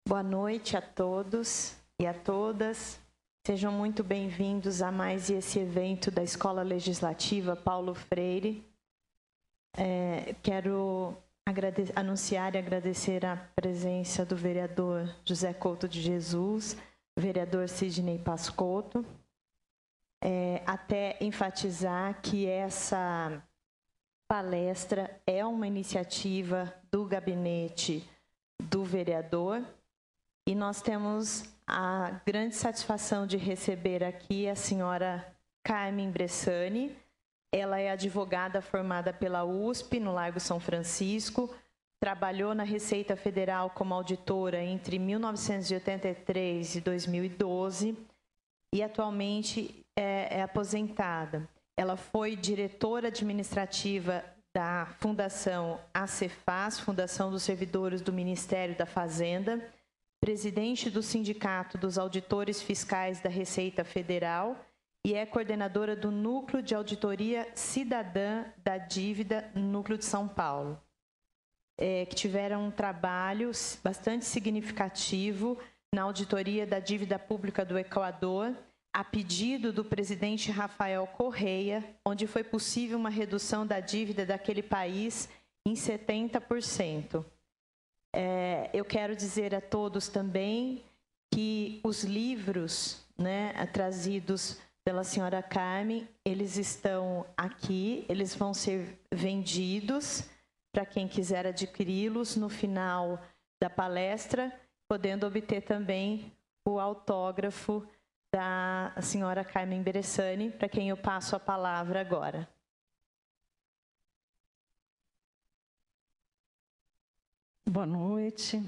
Boa noite a todos e a todas. Sejam muito bem-vindos a mais esse evento da Escola Legislativa Paulo Freire. Quero anunciar e agradecer a presença do vereador José Couto de Jesus, vereador Sidney Pascotto. Até enfatizar que essa palestra é uma iniciativa do gabinete do vereador e nós temos a grande satisfação de receber aqui a senhora Carmen Bressani. Ela é advogada formada pela USP, no Largo São Francisco, trabalhou na Receita Federal como auditora entre 1983 e 2012 e atualmente é aposentada. Ela foi diretora administrativa da Fundação ACEFAS, Fundação dos Servidores do Ministério da Fazenda, presidente do Sindicato dos Auditores Fiscais da Receita Federal e é coordenadora do Núcleo de Auditoria Cidadã da Dívida, Núcleo de São Paulo, que tiveram um trabalho bastante significativo na auditoria da dívida pública do Equador, a pedido do presidente Rafael Correia, onde foi possível uma redução da dívida daquele país em 70%. Eu quero dizer a todos também que os livros, trazidos pela senhora Carmen, eles estão aqui, eles vão ser vendidos para quem quiser adquiri-los no final da palestra, podendo obter também o autógrafo da senhora Carmen Bressani, para quem eu passo a palavra agora. Boa noite.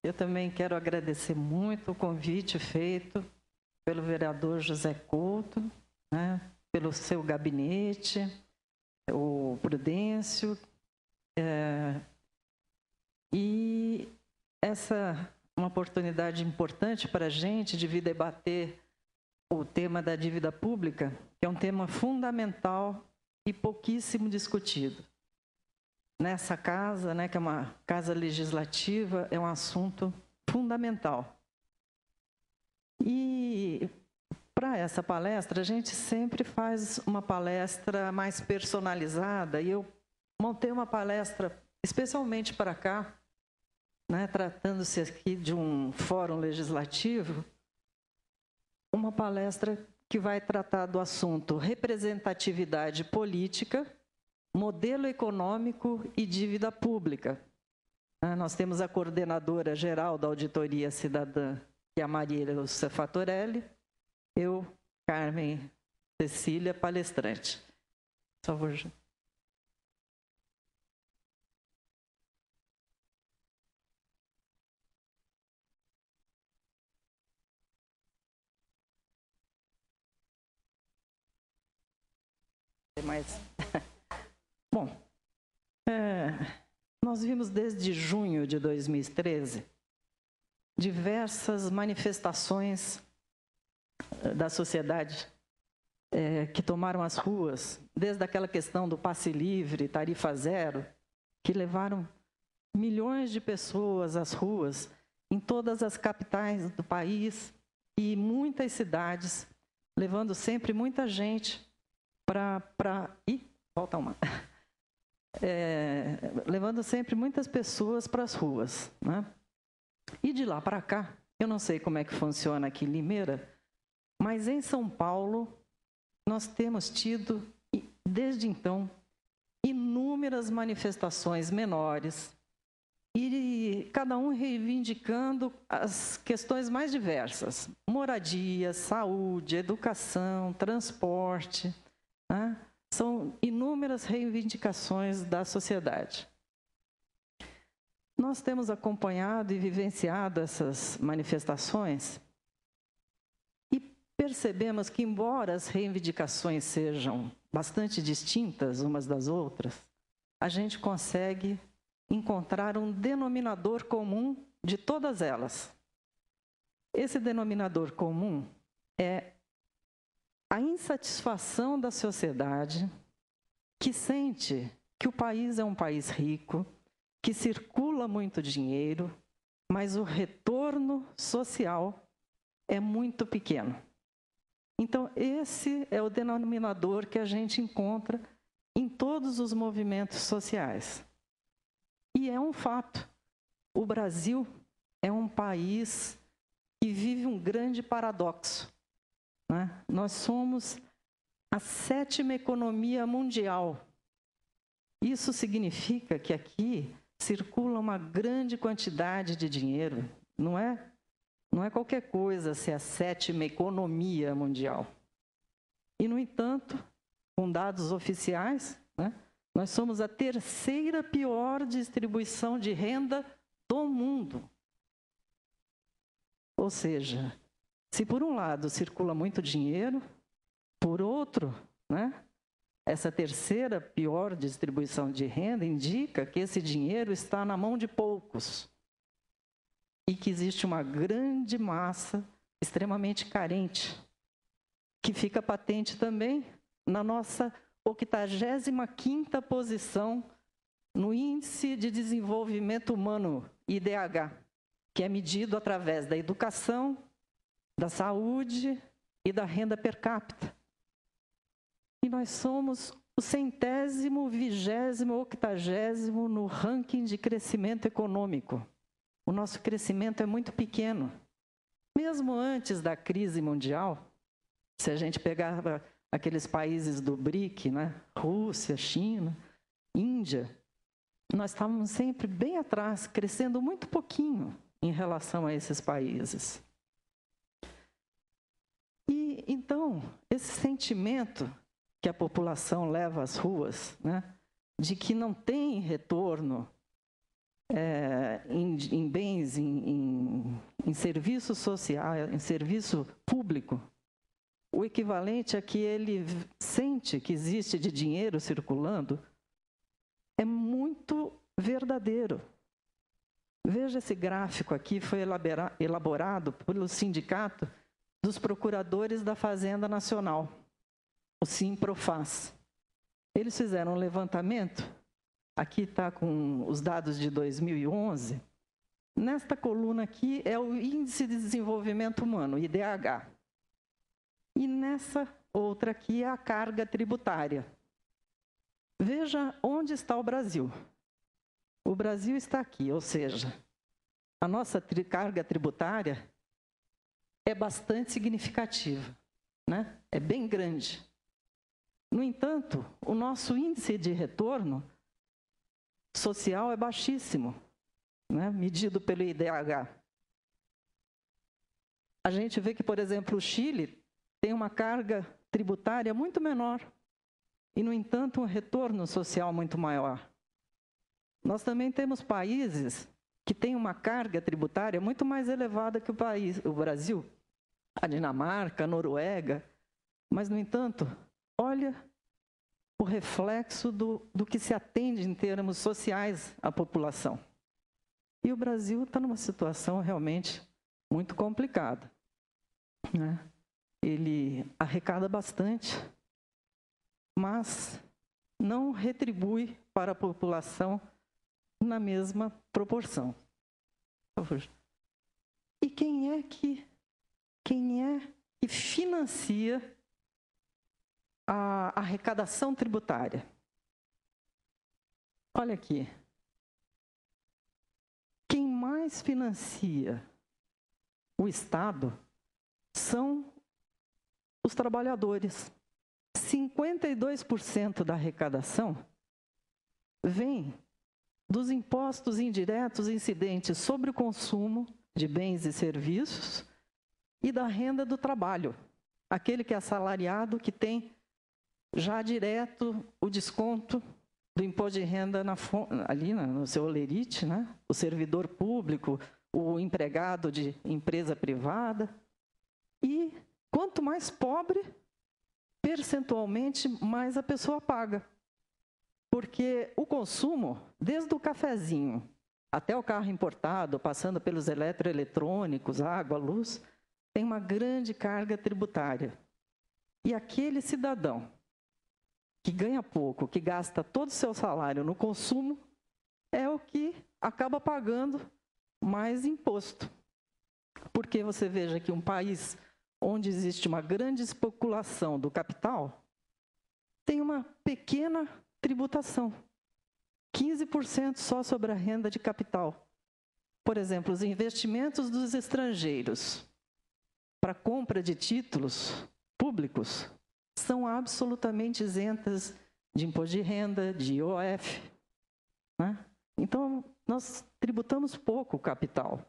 Eu também quero agradecer muito o convite feito pelo vereador José Couto, pelo seu gabinete, o Prudêncio, e essa é uma oportunidade importante para a gente de vir debater o tema da dívida pública, que é um tema fundamental e pouquíssimo discutido. Nessa casa, que é uma casa legislativa, é um assunto fundamental. E para essa palestra, a gente sempre faz uma palestra mais personalizada, e eu montei uma palestra especialmente para cá, tratando-se aqui de um fórum legislativo, uma palestra que vai tratar do assunto representatividade política, modelo econômico e dívida pública. Nós temos a coordenadora geral da Auditoria Cidadã, que é a Maria Lúcia Fatorelli, eu, Carmen Cecília, palestrante. Por favor, Ju. Bom, nós vimos desde junho de 2013 diversas manifestações da sociedade que tomaram as ruas, desde aquela questão do passe livre, tarifa zero, que levaram milhões de pessoas às ruas em todas as capitais do país e muitas cidades, levando sempre muita gente levando sempre muitas pessoas para as ruas. E de lá para cá, eu não sei como é que funciona aqui em Limeira, mas em São Paulo nós temos tido, desde então, inúmeras manifestações menores, e cada um reivindicando as questões mais diversas: moradia, saúde, educação, transporte. São inúmeras reivindicações da sociedade. Nós temos acompanhado e vivenciado essas manifestações e percebemos que, embora as reivindicações sejam bastante distintas umas das outras, a gente consegue encontrar um denominador comum de todas elas. Esse denominador comum é a insatisfação da sociedade, que sente que o país é um país rico, que circula muito dinheiro, mas o retorno social é muito pequeno. Então, esse é o denominador que a gente encontra em todos os movimentos sociais. E é um fato. O Brasil é um país que vive um grande paradoxo, né? Nós somos a 7ª economia mundial. Isso significa que aqui circula uma grande quantidade de dinheiro. Não é qualquer coisa ser a 7ª economia mundial. E, no entanto, com dados oficiais, né, nós somos a 3ª pior distribuição de renda do mundo. Ou seja, se por um lado circula muito dinheiro, por outro, né, essa 3ª pior distribuição de renda indica que esse dinheiro está na mão de poucos e que existe uma grande massa extremamente carente, que fica patente também na nossa 85ª posição no Índice de Desenvolvimento Humano, IDH, que é medido através da educação, da saúde e da renda per capita. E nós somos o 100º, 20º, 80º no ranking de crescimento econômico. O nosso crescimento é muito pequeno. Mesmo antes da crise mundial, se a gente pegava aqueles países do BRIC, né? Rússia, China, Índia, nós estávamos sempre bem atrás, crescendo muito pouquinho em relação a esses países. E, então, esse sentimento que a população leva às ruas, né, de que não tem retorno em bens, em serviço social, em serviço público, o equivalente a que ele sente que existe de dinheiro circulando, é muito verdadeiro. Veja esse gráfico aqui, foi elaborado pelo Sindicato dos Procuradores da Fazenda Nacional, o Simprofaz. Eles fizeram um levantamento, aqui está com os dados de 2011. Nesta coluna aqui é o Índice de Desenvolvimento Humano, IDH. E nessa outra aqui é a carga tributária. Veja onde está o Brasil. O Brasil está aqui, ou seja, a nossa carga tributária é bastante significativa, né? É bem grande. No entanto, o nosso índice de retorno social é baixíssimo, né? Medido pelo IDH. A gente vê que, por exemplo, o Chile tem uma carga tributária muito menor e, no entanto, um retorno social muito maior. Nós também temos países que têm uma carga tributária muito mais elevada que o Brasil, a Dinamarca, a Noruega, mas, no entanto, olha o reflexo do que se atende em termos sociais à população. E o Brasil está numa situação realmente muito complicada, né? Ele arrecada bastante, mas não retribui para a população na mesma proporção. Por favor. E quem é que financia a arrecadação tributária? Olha aqui. Quem mais financia o Estado são os trabalhadores. 52% da arrecadação vem dos impostos indiretos incidentes sobre o consumo de bens e serviços e da renda do trabalho. Aquele que é assalariado, que tem já direto o desconto do imposto de renda ali no seu holerite, né? O servidor público, o empregado de empresa privada. E quanto mais pobre, percentualmente, mais a pessoa paga. Porque o consumo, desde o cafezinho até o carro importado, passando pelos eletroeletrônicos, água, luz, tem uma grande carga tributária. E aquele cidadão que ganha pouco, que gasta todo o seu salário no consumo, é o que acaba pagando mais imposto. Porque você veja que um país onde existe uma grande especulação do capital tem uma pequena tributação, 15% só sobre a renda de capital. Por exemplo, os investimentos dos estrangeiros para compra de títulos públicos são absolutamente isentas de imposto de renda, de IOF, né? Então, nós tributamos pouco o capital.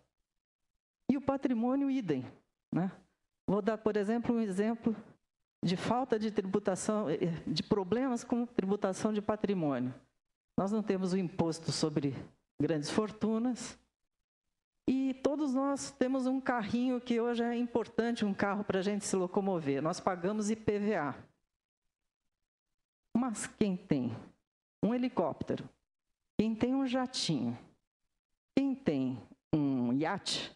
E o patrimônio, idem, né? Vou dar, por exemplo, um exemplo de falta de tributação, de problemas com tributação de patrimônio. Nós não temos o imposto sobre grandes fortunas e todos nós temos um carrinho que hoje é importante, um carro para a gente se locomover. Nós pagamos IPVA. Mas quem tem um helicóptero, quem tem um jatinho, quem tem um iate,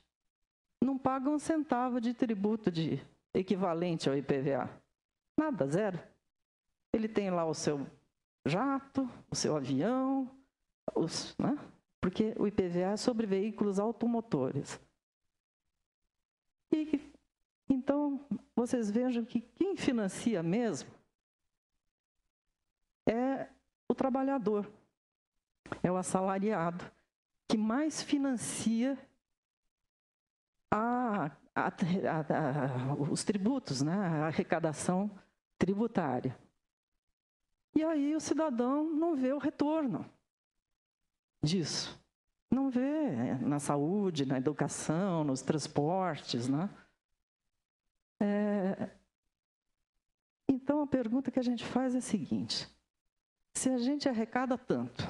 não paga um centavo de tributo de equivalente ao IPVA. Nada, zero. Ele tem lá o seu jato, o seu avião, né? Porque o IPVA é sobre veículos automotores. E então, vocês vejam que quem financia mesmo é o trabalhador, é o assalariado, que mais financia os tributos, né? A arrecadação tributária. E aí o cidadão não vê o retorno disso. Não vê na saúde, na educação, nos transportes, né? Então, a pergunta que a gente faz é a seguinte: se a gente arrecada tanto,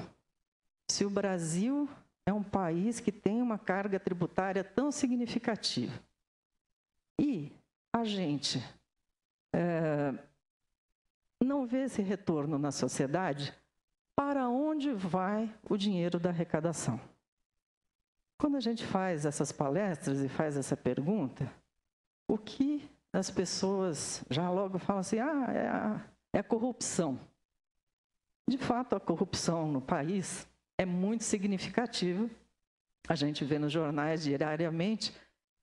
se o Brasil é um país que tem uma carga tributária tão significativa, e a gente não vê esse retorno na sociedade, para onde vai o dinheiro da arrecadação? Quando a gente faz essas palestras e faz essa pergunta, o que as pessoas já logo falam assim, é a corrupção. De fato, a corrupção no país é muito significativa. A gente vê nos jornais diariamente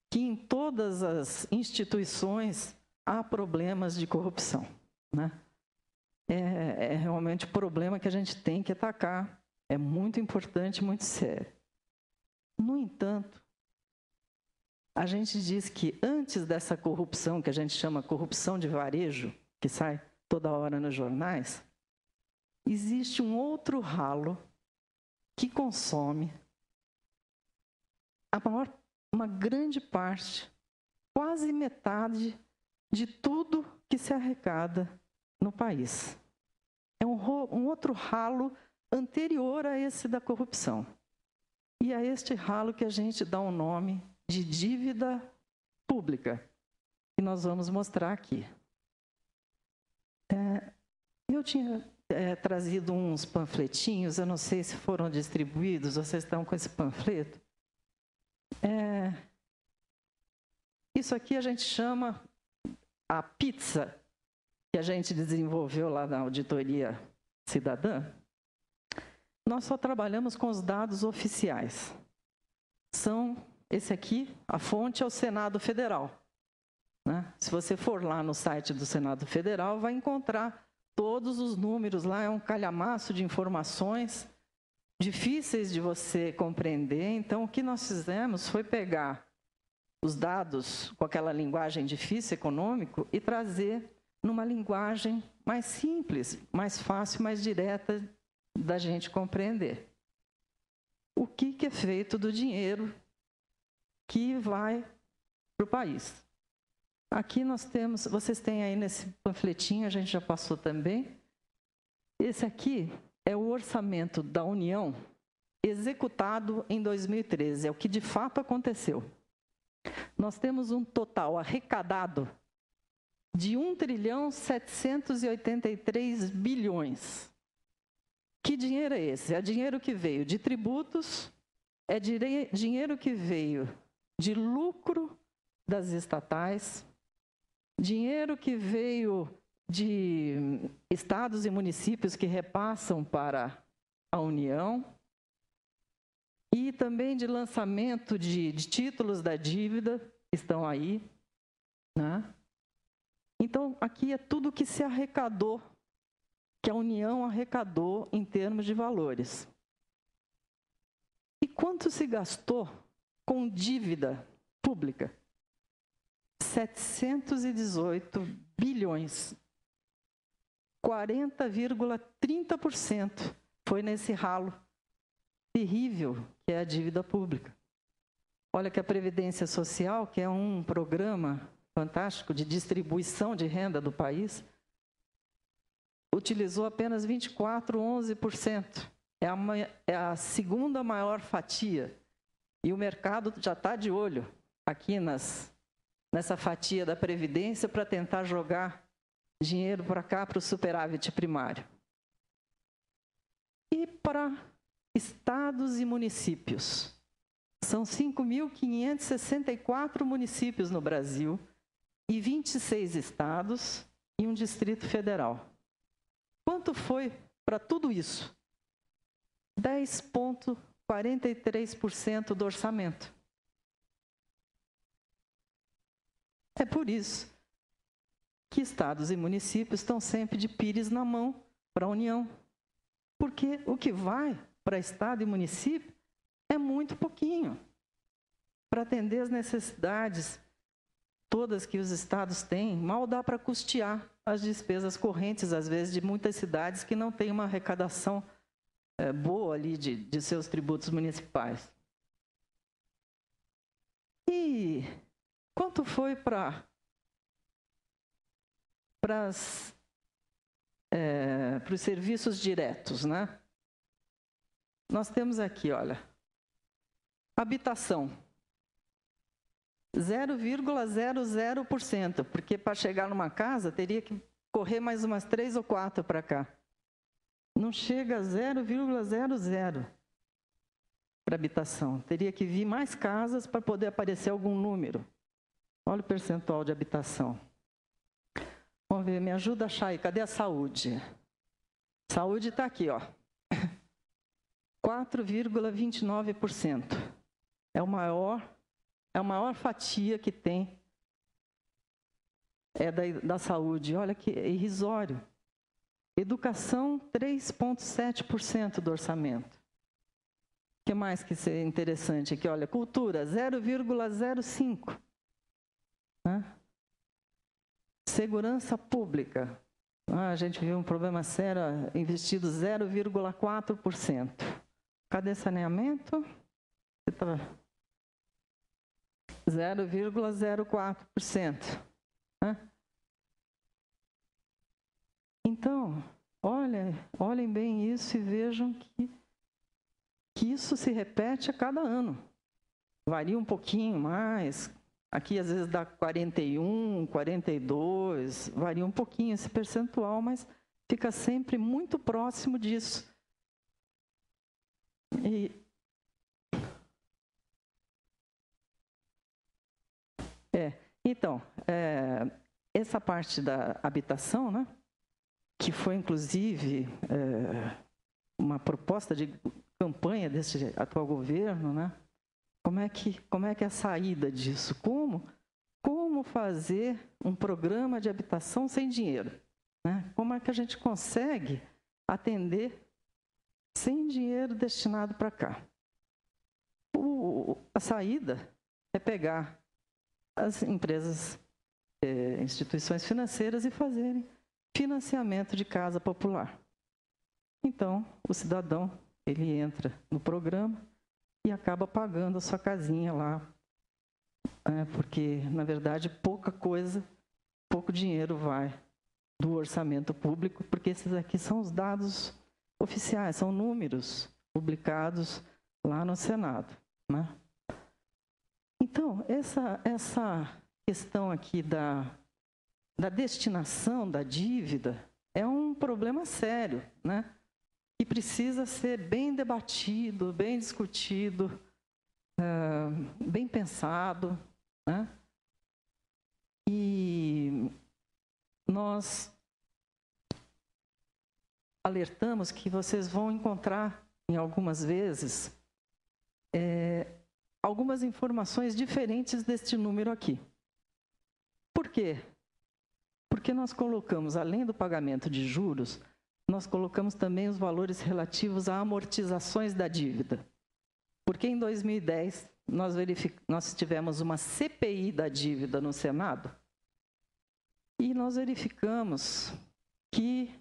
que em todas as instituições há problemas de corrupção, né? É realmente um problema que a gente tem que atacar. É muito importante, muito sério. No entanto, a gente diz que antes dessa corrupção, que a gente chama corrupção de varejo, que sai toda hora nos jornais, existe um outro ralo que consome uma grande parte, quase metade de tudo que se arrecada no país. É um outro ralo anterior a esse da corrupção. E a este ralo que a gente dá um nome de dívida pública, que nós vamos mostrar aqui. Eu tinha trazido uns panfletinhos, eu não sei se foram distribuídos, vocês estão com esse panfleto. Isso aqui a gente chama a pizza, que a gente desenvolveu lá na Auditoria Cidadã. Nós só trabalhamos com os dados oficiais. Esse aqui, a fonte é o Senado Federal, né? Se você for lá no site do Senado Federal, vai encontrar todos os números lá, é um calhamaço de informações difíceis de você compreender. Então, o que nós fizemos foi pegar os dados com aquela linguagem difícil, econômico, e trazer numa linguagem mais simples, mais fácil, mais direta da gente compreender. O que é feito do dinheiro que vai para o país? Aqui nós temos, vocês têm aí nesse panfletinho, a gente já passou também. Esse aqui é o orçamento da União executado em 2013, é o que de fato aconteceu. Nós temos um total arrecadado de 1,783 bilhões. Que dinheiro é esse? É dinheiro que veio de tributos, é dinheiro que veio de lucro das estatais, dinheiro que veio de estados e municípios que repassam para a União, e também de lançamento de títulos da dívida, estão aí, né? Então, aqui é tudo que se arrecadou, que a União arrecadou em termos de valores. E quanto se gastou com dívida pública? 718 bilhões. 40,30% foi nesse ralo terrível que é a dívida pública. Olha que a Previdência Social, que é um programa fantástico de distribuição de renda do país, utilizou apenas 24,11%. É a segunda maior fatia. E o mercado já está de olho aqui nessa fatia da Previdência para tentar jogar dinheiro para cá, para o superávit primário. E para estados e municípios. São 5.564 municípios no Brasil e 26 estados e um Distrito Federal. Quanto foi para tudo isso? 10,43% do orçamento. É por isso que estados e municípios estão sempre de pires na mão para a União. Porque o que vai para estado e município é muito pouquinho para atender as necessidades todas que os estados têm. Mal dá para custear as despesas correntes, às vezes, de muitas cidades que não têm uma arrecadação boa ali de seus tributos municipais. E quanto foi para os serviços diretos, né? Nós temos aqui, olha, habitação, 0,00%, porque para chegar numa casa teria que correr mais umas 3 ou 4 para cá. Não chega a 0,00 para habitação. Teria que vir mais casas para poder aparecer algum número. Olha o percentual de habitação. Vamos ver, me ajuda a achar aí. Cadê a saúde? Saúde está aqui, ó. 4,29%. É a maior fatia que tem da saúde. Olha que irrisório. Educação, 3,7% do orçamento. O que mais que é interessante aqui? Olha, cultura, 0,05%. Né? Segurança pública. A gente viu um problema sério, investido 0,4%. Cadê saneamento? 0,04%. Né? Então, olhem bem isso e vejam que isso se repete a cada ano. Varia um pouquinho mais. Aqui, às vezes, dá 41, 42, varia um pouquinho esse percentual, mas fica sempre muito próximo disso. Então, essa parte da habitação, né, que foi, inclusive, uma proposta de campanha desse atual governo, né? Como é que é a saída disso? Como fazer um programa de habitação sem dinheiro? Né? Como é que a gente consegue atender sem dinheiro destinado para cá? A saída é pegar as empresas, instituições financeiras e fazerem financiamento de casa popular. Então, o cidadão, ele entra no programa e acaba pagando a sua casinha lá, porque, na verdade, pouco dinheiro vai do orçamento público, porque esses aqui são os dados oficiais, são números publicados lá no Senado. Né? Então, essa questão aqui da destinação da dívida é um problema sério, né? Que precisa ser bem debatido, bem discutido, bem pensado, né? E nós alertamos que vocês vão encontrar, em algumas vezes, algumas informações diferentes deste número aqui. Por quê? Porque nós colocamos, além do pagamento de juros, nós colocamos também os valores relativos a amortizações da dívida. Porque em 2010, nós tivemos uma CPI da dívida no Senado e nós verificamos que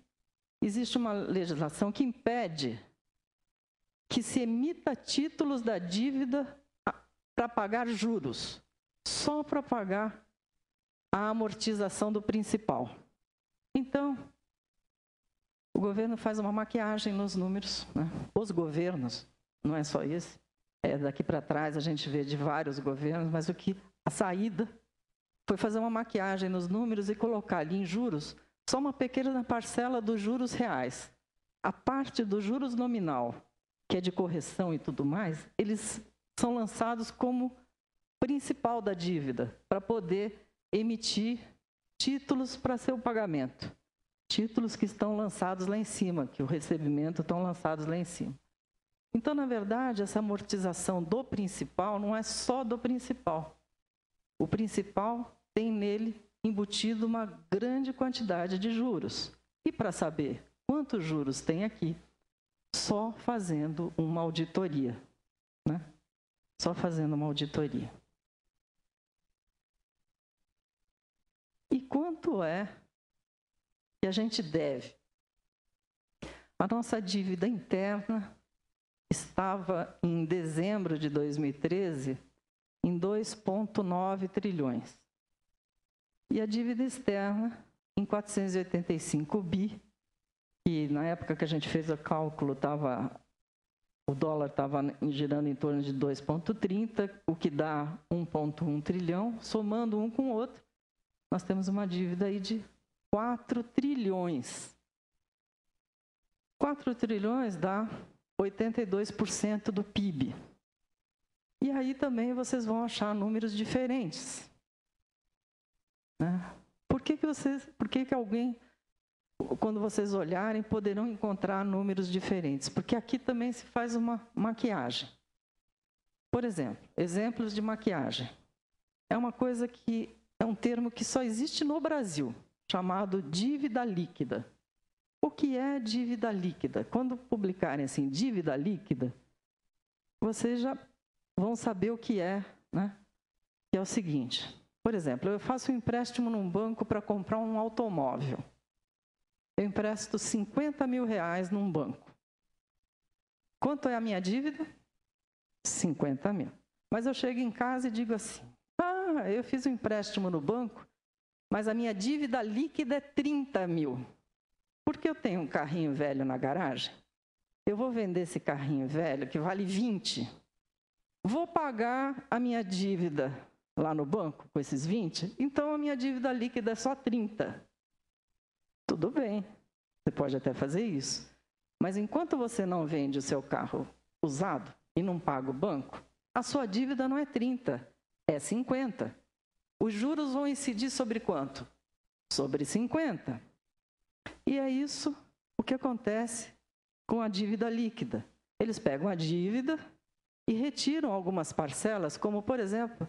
existe uma legislação que impede que se emita títulos da dívida para pagar juros, só para pagar a amortização do principal. Então, o governo faz uma maquiagem nos números, né? Os governos, não é só esse, daqui para trás a gente vê de vários governos, mas a saída foi fazer uma maquiagem nos números e colocar ali em juros só uma pequena parcela dos juros reais. A parte dos juros nominal, que é de correção e tudo mais, eles são lançados como principal da dívida, para poder emitir títulos para seu pagamento. Títulos que estão lançados lá em cima, que o recebimento estão lançados lá em cima. Então, na verdade, essa amortização do principal não é só do principal. O principal tem nele embutido uma grande quantidade de juros. E para saber quantos juros tem aqui, só fazendo uma auditoria, né? Só fazendo uma auditoria. E quanto é que a gente deve? A nossa dívida interna estava, em dezembro de 2013, em 2,9 trilhões. E a dívida externa, em 485 bi, e na época que a gente fez o cálculo, o dólar estava girando em torno de 2,30, o que dá 1,1 trilhão. Somando um com o outro, nós temos uma dívida aí de 4 trilhões. 4 trilhões dá 82% do PIB. E aí também vocês vão achar números diferentes, né? Por que alguém, quando vocês olharem, poderão encontrar números diferentes? Porque aqui também se faz uma maquiagem. Por exemplo, exemplos de maquiagem. É uma coisa que é um termo que só existe no Brasil, chamado dívida líquida. O que é dívida líquida? Quando publicarem assim, dívida líquida, vocês já vão saber o que é, né? Que é o seguinte, por exemplo, eu faço um empréstimo num banco para comprar um automóvel. Eu empresto 50 mil reais num banco. Quanto é a minha dívida? 50 mil. Mas eu chego em casa e digo assim, eu fiz um empréstimo no banco, mas a minha dívida líquida é 30 mil. Porque eu tenho um carrinho velho na garagem, eu vou vender esse carrinho velho, que vale 20. Vou pagar a minha dívida lá no banco com esses 20, então a minha dívida líquida é só 30. Tudo bem, você pode até fazer isso. Mas enquanto você não vende o seu carro usado e não paga o banco, a sua dívida não é 30, é 50. Os juros vão incidir sobre quanto? Sobre 50. E é isso o que acontece com a dívida líquida. Eles pegam a dívida e retiram algumas parcelas, como, por exemplo,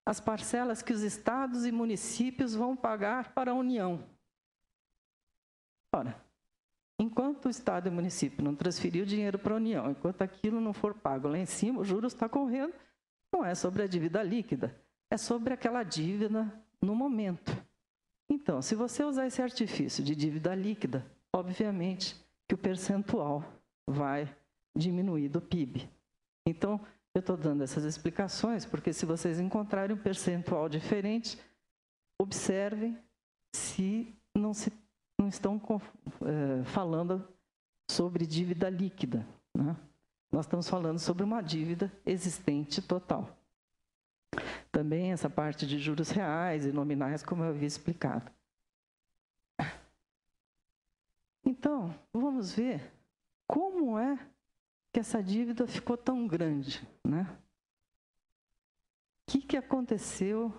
as parcelas que os estados e municípios vão pagar para a União. Ora, enquanto o estado e o município não transferiu dinheiro para a União, enquanto aquilo não for pago lá em cima, o juros está correndo, não é sobre a dívida líquida, é sobre aquela dívida no momento. Então, se você usar esse artifício de dívida líquida, obviamente que o percentual vai diminuir do PIB. Então, eu estou dando essas explicações, porque se vocês encontrarem um percentual diferente, observem se não estão falando sobre dívida líquida, né? Nós estamos falando sobre uma dívida existente total. Também essa parte de juros reais e nominais, como eu havia explicado. Então, vamos ver como é que essa dívida ficou tão grande, né? O que aconteceu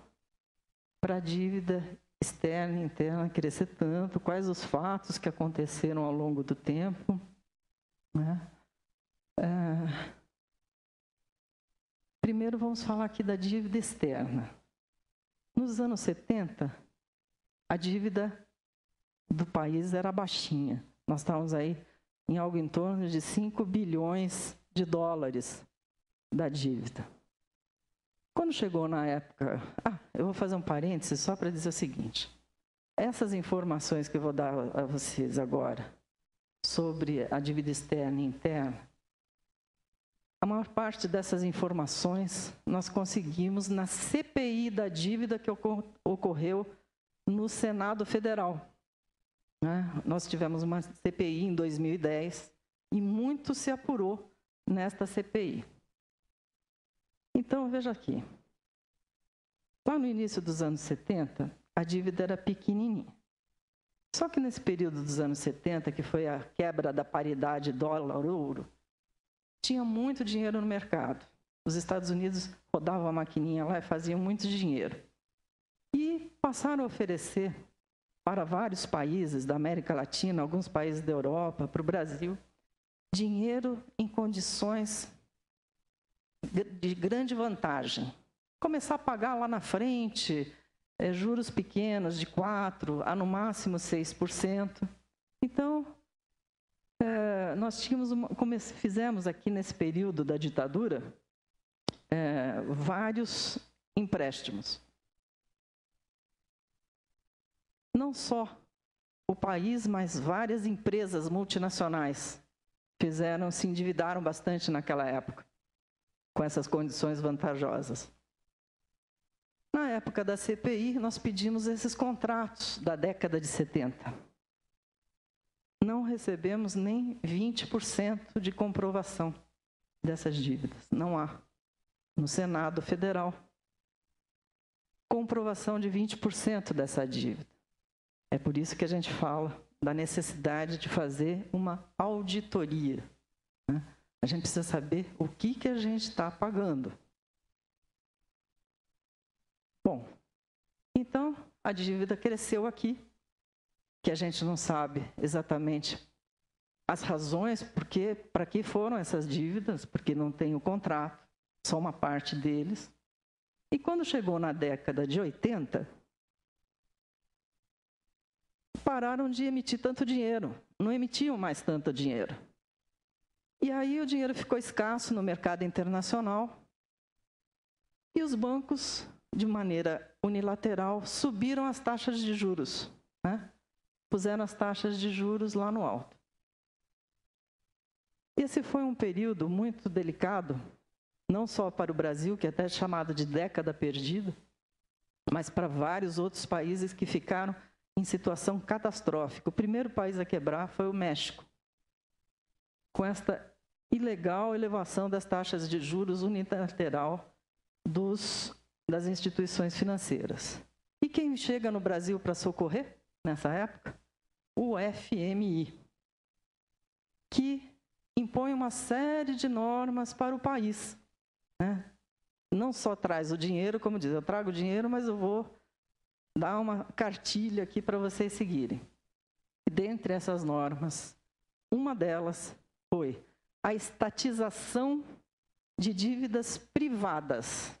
para a dívida externa e interna crescer tanto? Quais os fatos que aconteceram ao longo do tempo, né? Primeiro vamos falar aqui da dívida externa. Nos anos 70, a dívida do país era baixinha. Nós estávamos aí em algo em torno de 5 bilhões de dólares da dívida. Quando chegou na época... eu vou fazer um parênteses só para dizer o seguinte. Essas informações que eu vou dar a vocês agora sobre a dívida externa e interna, a maior parte dessas informações nós conseguimos na CPI da dívida que ocorreu no Senado Federal. Nós tivemos uma CPI em 2010 e muito se apurou nesta CPI. Então, veja aqui. Lá no início dos anos 70, a dívida era pequenininha. Só que nesse período dos anos 70, que foi a quebra da paridade dólar-ouro, tinha muito dinheiro no mercado. Os Estados Unidos rodavam a maquininha lá e faziam muito dinheiro. E passaram a oferecer para vários países da América Latina, alguns países da Europa, para o Brasil, dinheiro em condições de grande vantagem. Começar a pagar lá na frente, juros pequenos de 4% a no máximo 6%. Então, nós fizemos aqui nesse período da ditadura vários empréstimos. Não só o país, mas várias empresas multinacionais se endividaram bastante naquela época, com essas condições vantajosas. Na época da CPI, nós pedimos esses contratos da década de 70. Não recebemos nem 20% de comprovação dessas dívidas. Não há. No Senado Federal, comprovação de 20% dessa dívida. É por isso que a gente fala da necessidade de fazer uma auditoria. A gente precisa saber o que a gente está pagando. Bom, então a dívida cresceu aqui, que a gente não sabe exatamente as razões para que foram essas dívidas, porque não tem o contrato, só uma parte deles. E quando chegou na década de 80, pararam de emitir tanto dinheiro, não emitiam mais tanto dinheiro. E aí o dinheiro ficou escasso no mercado internacional e os bancos, de maneira unilateral, subiram as taxas de juros, puseram as taxas de juros lá no alto. Esse foi um período muito delicado, não só para o Brasil, que é até chamado de década perdida, mas para vários outros países que ficaram em situação catastrófica. O primeiro país a quebrar foi o México, com esta ilegal elevação das taxas de juros unilateral das instituições financeiras. E quem chega no Brasil para socorrer, nessa época? O FMI, que impõe uma série de normas para o país. Não só traz o dinheiro, como diz, eu trago o dinheiro, mas eu vou dar uma cartilha aqui para vocês seguirem. E dentre essas normas, uma delas foi a estatização de dívidas privadas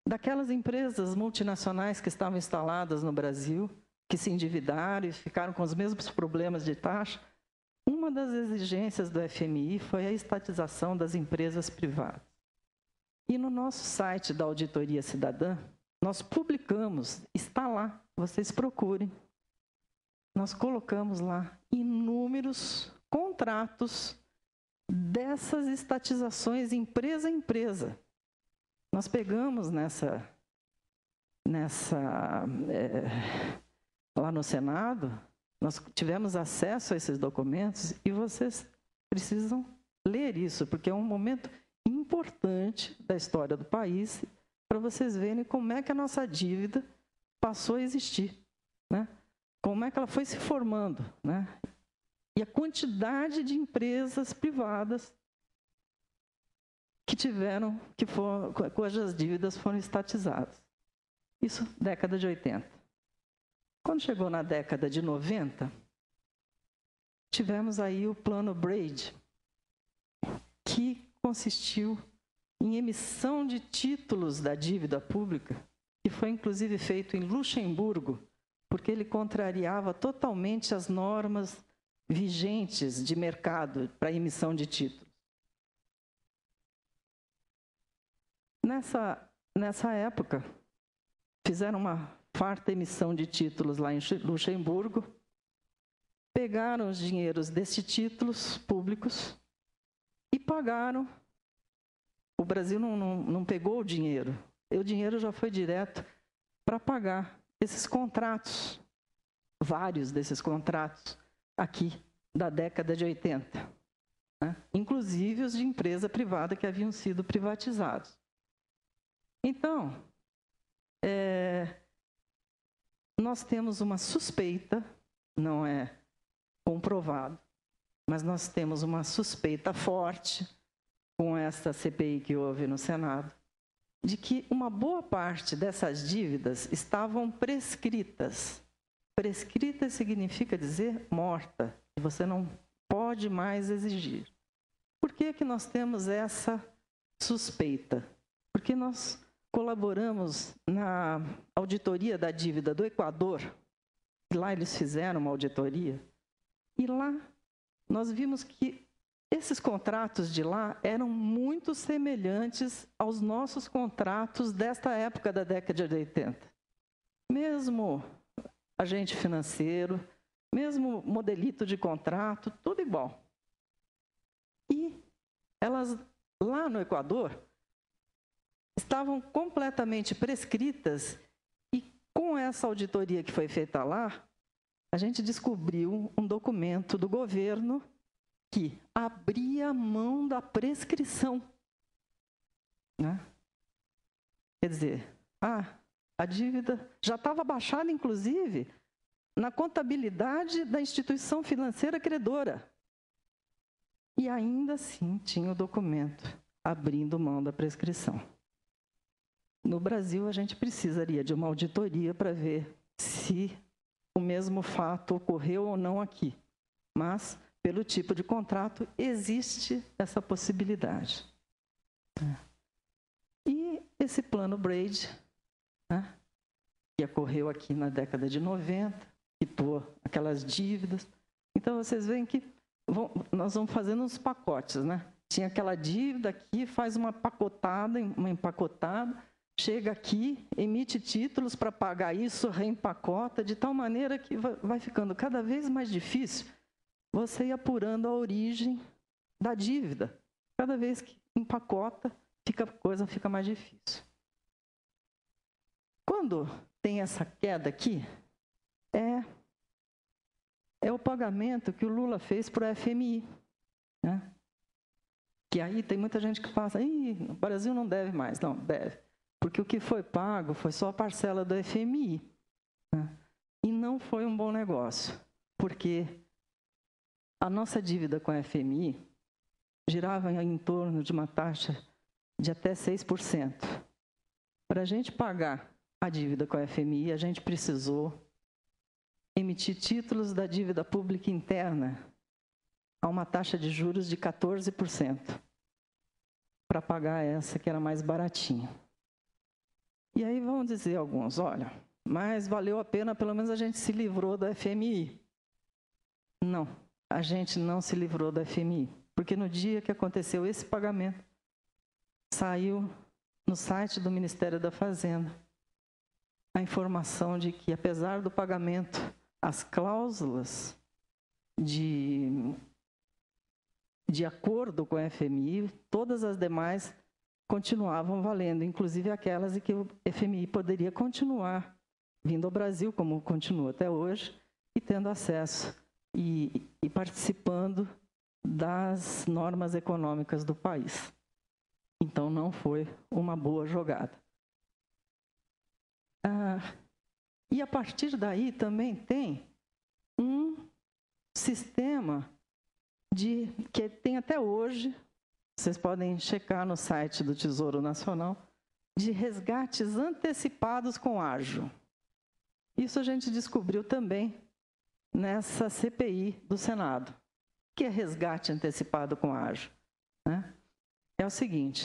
daquelas empresas multinacionais que estavam instaladas no Brasil, que se endividaram e ficaram com os mesmos problemas de taxa. Uma das exigências do FMI foi a estatização das empresas privadas. E no nosso site da Auditoria Cidadã, nós publicamos, está lá, vocês procurem, nós colocamos lá inúmeros contratos dessas estatizações empresa a empresa. Nós pegamos lá no Senado, nós tivemos acesso a esses documentos e vocês precisam ler isso, porque é um momento importante da história do país para vocês verem como é que a nossa dívida passou a existir, como é que ela foi se formando, e a quantidade de empresas privadas cujas dívidas foram estatizadas. Isso, década de 80. Quando chegou na década de 90, tivemos aí o plano Braid, que consistiu em emissão de títulos da dívida pública, que foi inclusive feito em Luxemburgo, porque ele contrariava totalmente as normas vigentes de mercado para emissão de títulos. Nessa época, fizeram uma farta emissão de títulos lá em Luxemburgo, pegaram os dinheiros desses títulos públicos e pagaram. O Brasil não pegou o dinheiro já foi direto para pagar esses contratos, vários desses contratos aqui da década de 80, né? Inclusive os de empresa privada que haviam sido privatizados. Então, nós temos uma suspeita, não é comprovado, mas nós temos uma suspeita forte com essa CPI que houve no Senado, de que uma boa parte dessas dívidas estavam prescritas. Prescrita significa dizer morta, que você não pode mais exigir. Por que que nós temos essa suspeita? Porque nós colaboramos na auditoria da dívida do Equador, e lá eles fizeram uma auditoria, e lá nós vimos que esses contratos de lá eram muito semelhantes aos nossos contratos desta época da década de 80. Mesmo agente financeiro, mesmo modelito de contrato, tudo igual. E elas, lá no Equador, estavam completamente prescritas, e com essa auditoria que foi feita lá, a gente descobriu um documento do governo que abria mão da prescrição, né? Quer dizer, a dívida já estava baixada, inclusive, na contabilidade da instituição financeira credora. E ainda assim tinha o documento abrindo mão da prescrição. No Brasil, a gente precisaria de uma auditoria para ver se o mesmo fato ocorreu ou não aqui. Mas, pelo tipo de contrato, existe essa possibilidade. E esse plano Braid, né, que ocorreu aqui na década de 90, quitou aquelas dívidas. Então, vocês veem que nós vamos fazendo uns pacotes, né? Tinha aquela dívida aqui, faz uma empacotada, chega aqui, emite títulos para pagar isso, reempacota, de tal maneira que vai ficando cada vez mais difícil você ir apurando a origem da dívida. Cada vez que empacota, a coisa fica mais difícil. Quando tem essa queda aqui, é o pagamento que o Lula fez para o FMI, né? Que aí tem muita gente que fala, o Brasil não deve mais. Não, deve. Porque o que foi pago foi só a parcela do FMI, né? E não foi um bom negócio, porque a nossa dívida com a FMI girava em torno de uma taxa de até 6%. Para a gente pagar a dívida com a FMI, a gente precisou emitir títulos da dívida pública interna a uma taxa de juros de 14%, para pagar essa que era mais baratinha. E aí vão dizer alguns, olha, mas valeu a pena, pelo menos a gente se livrou do FMI. Não, a gente não se livrou do FMI, porque no dia que aconteceu esse pagamento, saiu no site do Ministério da Fazenda a informação de que, apesar do pagamento, as cláusulas de acordo com o FMI, todas as demais continuavam valendo, inclusive aquelas em que o FMI poderia continuar vindo ao Brasil, como continua até hoje, e tendo acesso e participando das normas econômicas do país. Então, não foi uma boa jogada. E a partir daí também tem um sistema que tem até hoje, vocês podem checar no site do Tesouro Nacional, de resgates antecipados com ágio. Isso a gente descobriu também nessa CPI do Senado. O que é resgate antecipado com ágio, né? É o seguinte,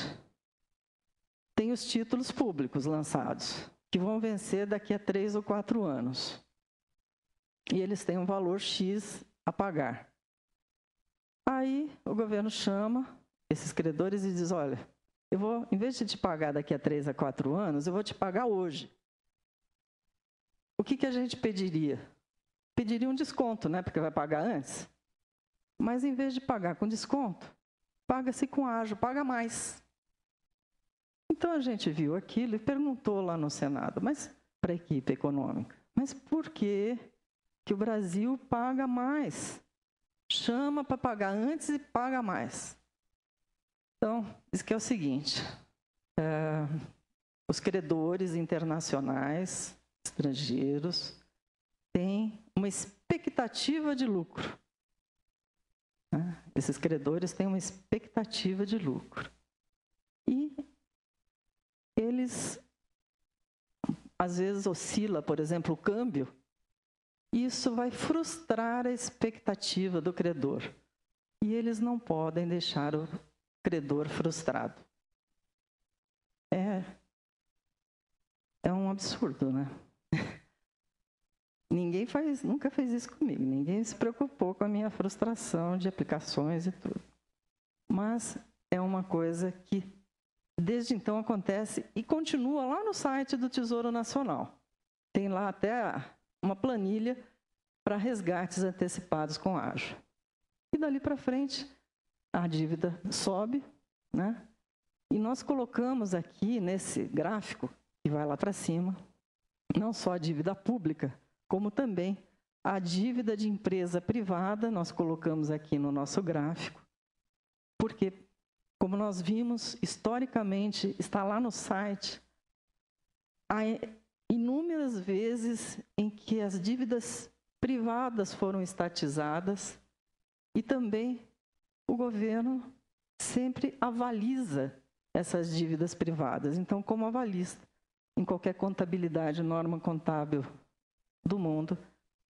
tem os títulos públicos lançados, que vão vencer daqui a 3 ou 4 anos. E eles têm um valor X a pagar. Aí o governo chama esses credores e diz, olha, eu vou, em vez de te pagar daqui a 3 a 4 anos, eu vou te pagar hoje. O que a gente pediria? Pediria um desconto, né? Porque vai pagar antes. Mas em vez de pagar com desconto, paga-se com ágio, paga mais. Então a gente viu aquilo e perguntou lá no Senado, mas para a equipe econômica, mas por que o Brasil paga mais? Chama para pagar antes e paga mais. Então, diz que é o seguinte, os credores internacionais, estrangeiros, têm uma expectativa de lucro. Né? Esses credores têm uma expectativa de lucro. E eles, às vezes, oscila, por exemplo, o câmbio, e isso vai frustrar a expectativa do credor. E eles não podem deixar o credor frustrado. É um absurdo, né? Nunca fez isso comigo, ninguém se preocupou com a minha frustração de aplicações e tudo. Mas é uma coisa que desde então acontece e continua lá no site do Tesouro Nacional. Tem lá até uma planilha para resgates antecipados com ágio. E dali para frente, a dívida sobe, né? E nós colocamos aqui nesse gráfico, que vai lá para cima, não só a dívida pública, como também a dívida de empresa privada, nós colocamos aqui no nosso gráfico, porque, como nós vimos, historicamente, está lá no site, há inúmeras vezes em que as dívidas privadas foram estatizadas e também o governo sempre avaliza essas dívidas privadas. Então, como avalista, em qualquer contabilidade, norma contábil do mundo,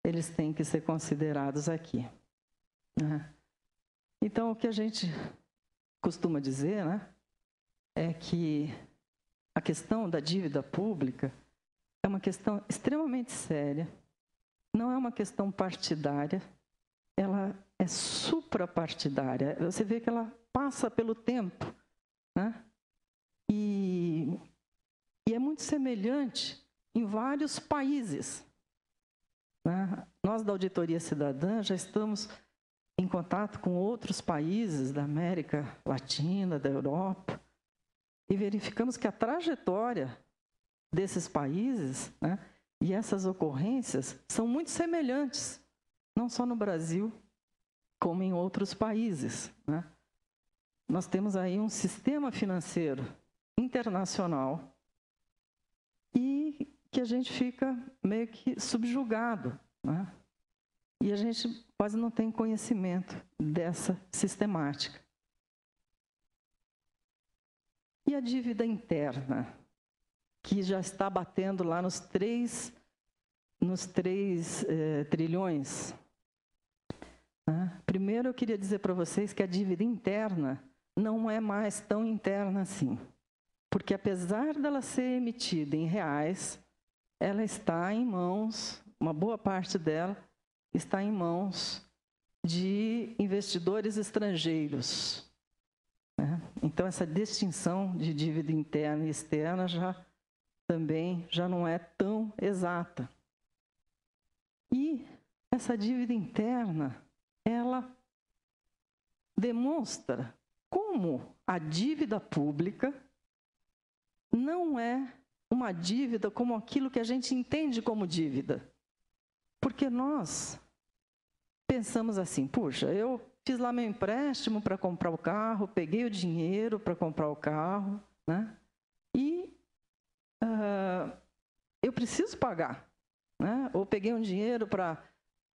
eles têm que ser considerados aqui. Então, o que a gente costuma dizer, né, é que a questão da dívida pública é uma questão extremamente séria, não é uma questão partidária, ela é suprapartidária. Você vê que ela passa pelo tempo, né? E é muito semelhante em vários países. Né? Nós, da Auditoria Cidadã, já estamos em contato com outros países da América Latina, da Europa, e verificamos que a trajetória desses países, né, e essas ocorrências são muito semelhantes, não só no Brasil, como em outros países. Né? Nós temos aí um sistema financeiro internacional e que a gente fica meio que subjugado, né? E a gente quase não tem conhecimento dessa sistemática. E a dívida interna, que já está batendo lá nos 3 trilhões. Né? Primeiro eu queria dizer para vocês que a dívida interna não é mais tão interna assim. Porque apesar dela ser emitida em reais, ela está em mãos, uma boa parte dela está em mãos de investidores estrangeiros. Né? Então, essa distinção de dívida interna e externa também já não é tão exata. E essa dívida interna, ela demonstra como a dívida pública não é uma dívida como aquilo que a gente entende como dívida. Porque nós pensamos assim, puxa, eu fiz lá meu empréstimo para comprar o carro, peguei o dinheiro para comprar o carro, né? E eu preciso pagar, né? Ou peguei um dinheiro para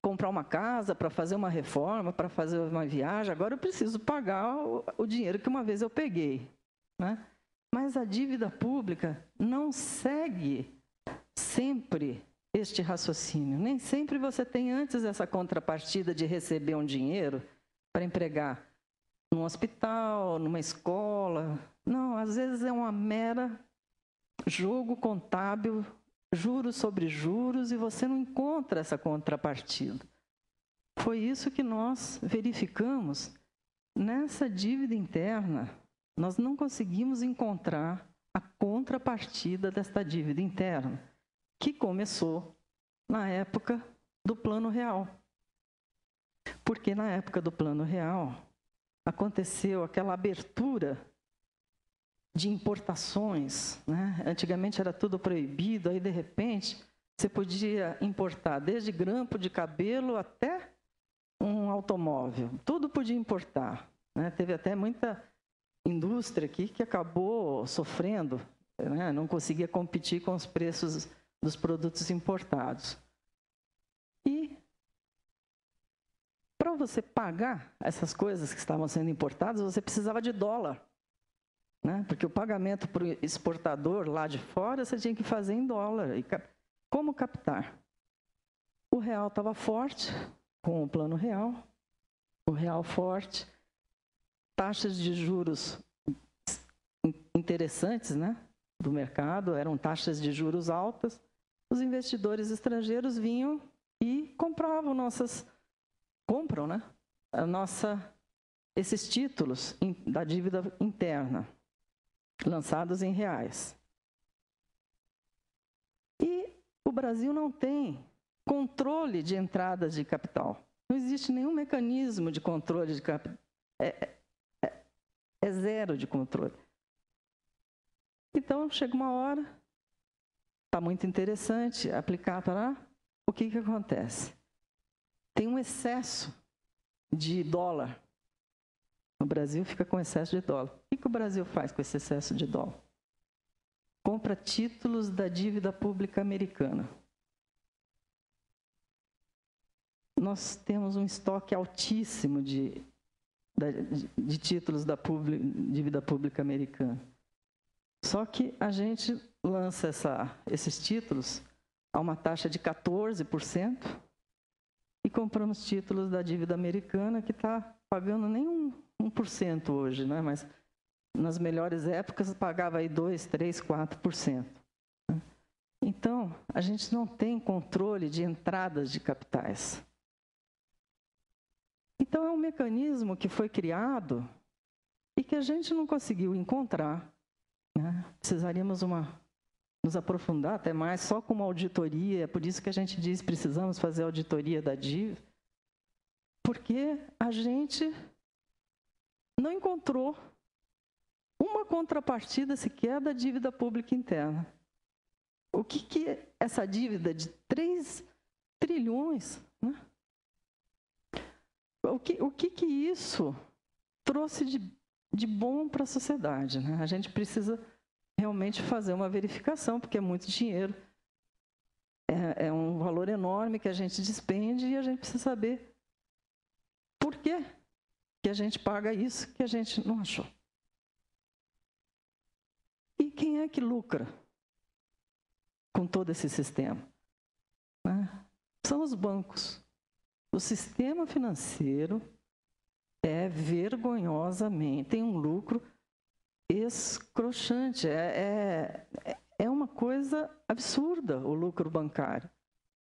comprar uma casa, para fazer uma reforma, para fazer uma viagem, agora eu preciso pagar o dinheiro que uma vez eu peguei, né? Mas a dívida pública não segue sempre este raciocínio. Nem sempre você tem antes essa contrapartida de receber um dinheiro para empregar num hospital, numa escola. Não, às vezes é uma mera jogo contábil, juros sobre juros, e você não encontra essa contrapartida. Foi isso que nós verificamos nessa dívida interna. Nós não conseguimos encontrar a contrapartida desta dívida interna, que começou na época do Plano Real. Porque na época do Plano Real aconteceu aquela abertura de importações, né? Antigamente era tudo proibido, aí de repente você podia importar desde grampo de cabelo até um automóvel, tudo podia importar, né? Teve até muita indústria aqui que acabou sofrendo, né? Não conseguia competir com os preços dos produtos importados. E para você pagar essas coisas que estavam sendo importadas, você precisava de dólar, né? Porque o pagamento para o exportador lá de fora você tinha que fazer em dólar. E como captar? O real estava forte com o Plano Real, o real forte, taxas de juros interessantes, né, do mercado, eram taxas de juros altas. Os investidores estrangeiros vinham e compravam compram, né, esses títulos da dívida interna, lançados em reais. E o Brasil não tem controle de entradas de capital. Não existe nenhum mecanismo de controle de capital. É zero de controle. Então, chega uma hora, está muito interessante aplicar para lá. O que acontece? Tem um excesso de dólar. O Brasil fica com excesso de dólar. O que o Brasil faz com esse excesso de dólar? Compra títulos da dívida pública americana. Nós temos um estoque altíssimo de títulos da dívida pública americana. Só que a gente lança esses títulos a uma taxa de 14% e compramos títulos da dívida americana que está pagando nem 1% hoje, né? Mas nas melhores épocas pagava aí 2%, 3%, 4%. Então, a gente não tem controle de entradas de capitais. Então, é um mecanismo que foi criado e que a gente não conseguiu encontrar, né? Precisaríamos nos aprofundar até mais, só com uma auditoria. É por isso que a gente diz que precisamos fazer auditoria da dívida, porque a gente não encontrou uma contrapartida sequer da dívida pública interna. O que é essa dívida de 3 trilhões, né? O que isso trouxe de bom para a sociedade, né? A gente precisa realmente fazer uma verificação, porque é muito dinheiro, é um valor enorme que a gente despende e a gente precisa saber por que a gente paga isso que a gente não achou. E quem é que lucra com todo esse sistema? Né? São os bancos. O sistema financeiro tem um lucro escrochante. É uma coisa absurda o lucro bancário.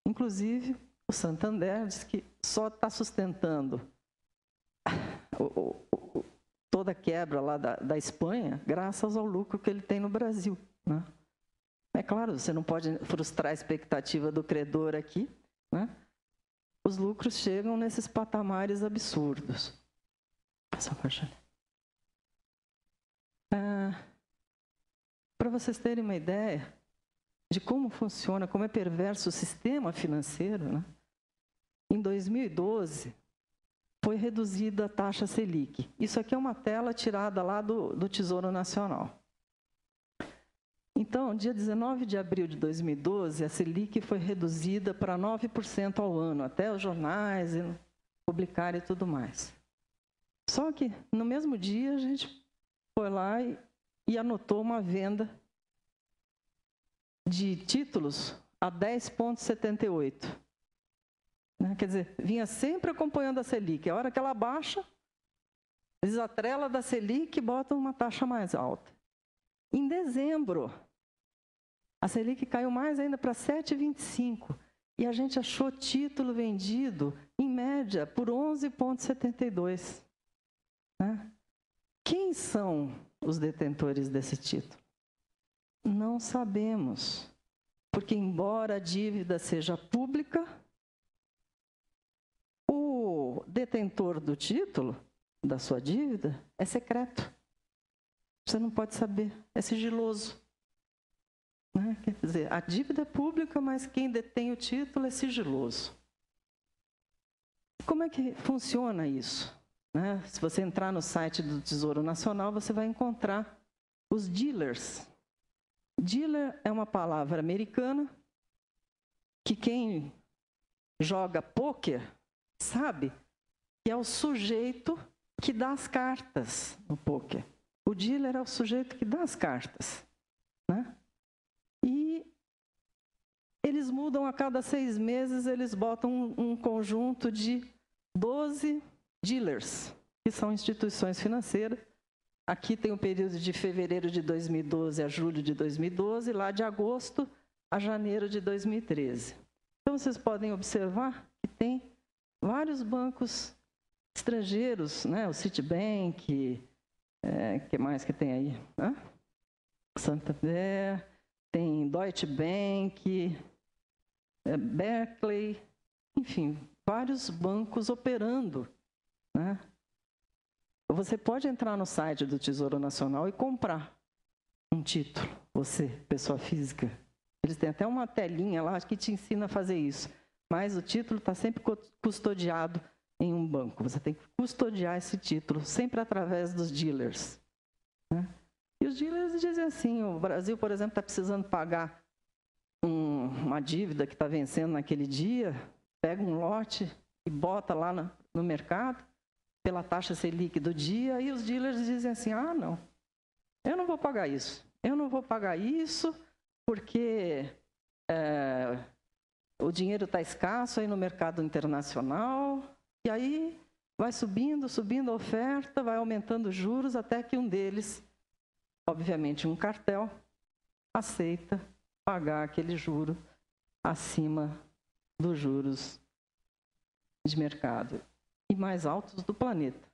Inclusive, o Santander diz que só está sustentando toda a quebra lá da Espanha graças ao lucro que ele tem no Brasil, né? É claro, você não pode frustrar a expectativa do credor aqui, né? Os lucros chegam nesses patamares absurdos. Para vocês terem uma ideia de como funciona, como é perverso o sistema financeiro, né? Em 2012, foi reduzida a taxa Selic. Isso aqui é uma tela tirada lá do Tesouro Nacional. Então, dia 19 de abril de 2012, a Selic foi reduzida para 9% ao ano, até os jornais publicarem e tudo mais. Só que, no mesmo dia, a gente foi lá e anotou uma venda de títulos a 10,78. Né? Quer dizer, vinha sempre acompanhando a Selic. A hora que ela baixa, Eles atrelam da Selic e botam uma taxa mais alta. Em dezembro, a Selic caiu mais ainda para 7,25. E a gente achou título vendido, em média, por 11,72. Né? Quem são os detentores desse título? Não sabemos. Porque, embora a dívida seja pública, o detentor do título, da sua dívida, é secreto. Você não pode saber, é sigiloso. Né? Quer dizer, a dívida é pública, mas quem detém o título é sigiloso. Como é que funciona isso? Né? Se você entrar no site do Tesouro Nacional, você vai encontrar os dealers. Dealer é uma palavra americana que quem joga pôquer sabe que é o sujeito que dá as cartas no pôquer. O dealer é o sujeito que dá as cartas. Né? E eles mudam a cada 6 meses, eles botam um conjunto de 12 dealers, que são instituições financeiras. Aqui tem o período de fevereiro de 2012 a julho de 2012, lá de agosto a janeiro de 2013. Então, vocês podem observar que tem vários bancos estrangeiros, né? O Citibank, que mais que tem aí? Santander, tem Deutsche Bank, Berkeley, enfim, vários bancos operando. Né? Você pode entrar no site do Tesouro Nacional e comprar um título, você, pessoa física. Eles têm até uma telinha lá que te ensina a fazer isso. Mas o título está sempre custodiado em um banco. Você tem que custodiar esse título, sempre através dos dealers. Né? E os dealers dizem assim, o Brasil, por exemplo, está precisando pagar uma dívida que está vencendo naquele dia, pega um lote e bota lá no mercado, pela taxa Selic do dia, e os dealers dizem assim, não, eu não vou pagar isso. Eu não vou pagar isso porque o dinheiro está escasso aí no mercado internacional, e aí vai subindo a oferta, vai aumentando os juros, até que um deles, obviamente um cartel, aceita pagar aquele juro acima dos juros de mercado e mais altos do planeta.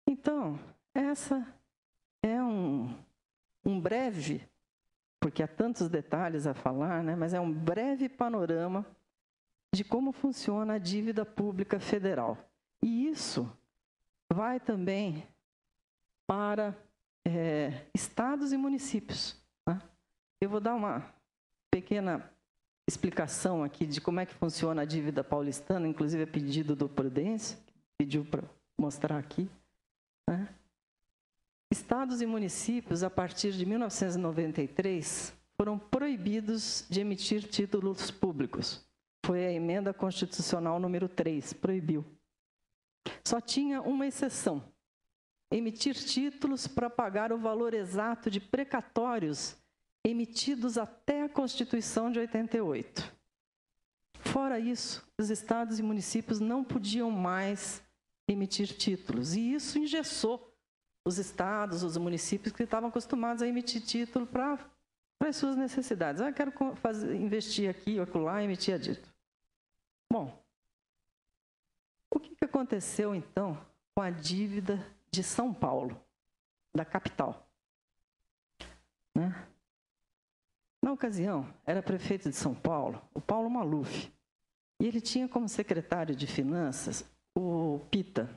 Então, essa é um breve, porque há tantos detalhes a falar, né? Mas é um breve panorama de como funciona a dívida pública federal. E isso vai também para estados e municípios. Né? Eu vou dar uma pequena explicação aqui de como é que funciona a dívida paulistana, inclusive a pedido do Prudêncio, que pediu para mostrar aqui. Né? Estados e municípios, a partir de 1993, foram proibidos de emitir títulos públicos. Foi a emenda constitucional número 3, proibiu. Só tinha uma exceção: emitir títulos para pagar o valor exato de precatórios emitidos até a Constituição de 88. Fora isso, os estados e municípios não podiam mais emitir títulos. E isso engessou os estados, os municípios que estavam acostumados a emitir título para as suas necessidades. Quero investir aqui ou acolá, emitir a título. Bom, o que aconteceu então com a dívida de São Paulo, da capital? Né? Na ocasião, era prefeito de São Paulo, o Paulo Maluf, e ele tinha como secretário de Finanças o Pita.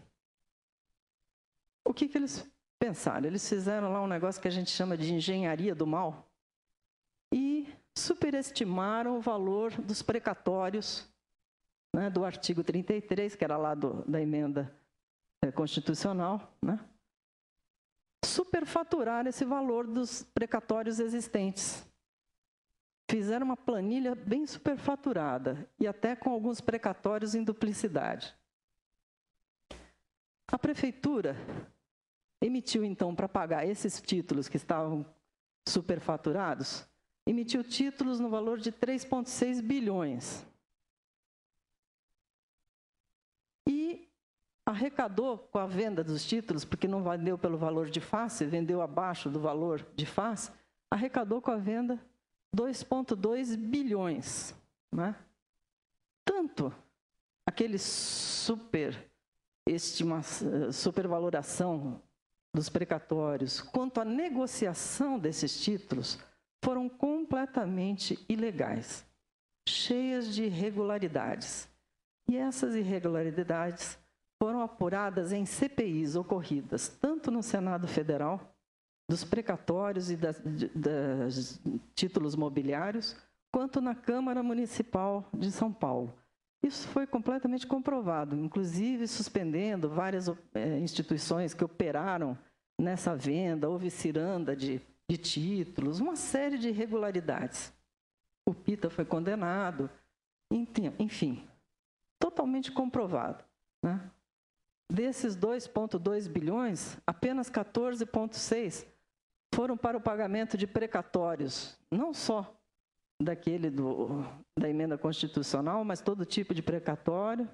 O que eles pensaram? Eles fizeram lá um negócio que a gente chama de engenharia do mal e superestimaram o valor dos precatórios, né, do artigo 33, que era lá da emenda constitucional, né? Superfaturaram esse valor dos precatórios existentes. Fizeram uma planilha bem superfaturada e até com alguns precatórios em duplicidade. A prefeitura emitiu, então, para pagar esses títulos que estavam superfaturados, emitiu títulos no valor de 3,6 bilhões. E arrecadou com a venda dos títulos, porque não vendeu pelo valor de face, vendeu abaixo do valor de face, arrecadou com a venda 2,2 bilhões. Né? Tanto aquele supervaloração dos precatórios, quanto a negociação desses títulos, foram completamente ilegais, cheias de irregularidades. E essas irregularidades foram apuradas em CPIs ocorridas tanto no Senado Federal, dos precatórios e dos títulos mobiliários, quanto na Câmara Municipal de São Paulo. Isso foi completamente comprovado, inclusive suspendendo várias instituições que operaram nessa venda, houve ciranda de títulos, uma série de irregularidades. O Pita foi condenado, enfim, totalmente comprovado. Né? Desses 2,2 bilhões, apenas 14,6 foram para o pagamento de precatórios, não só daquele da emenda constitucional, mas todo tipo de precatório,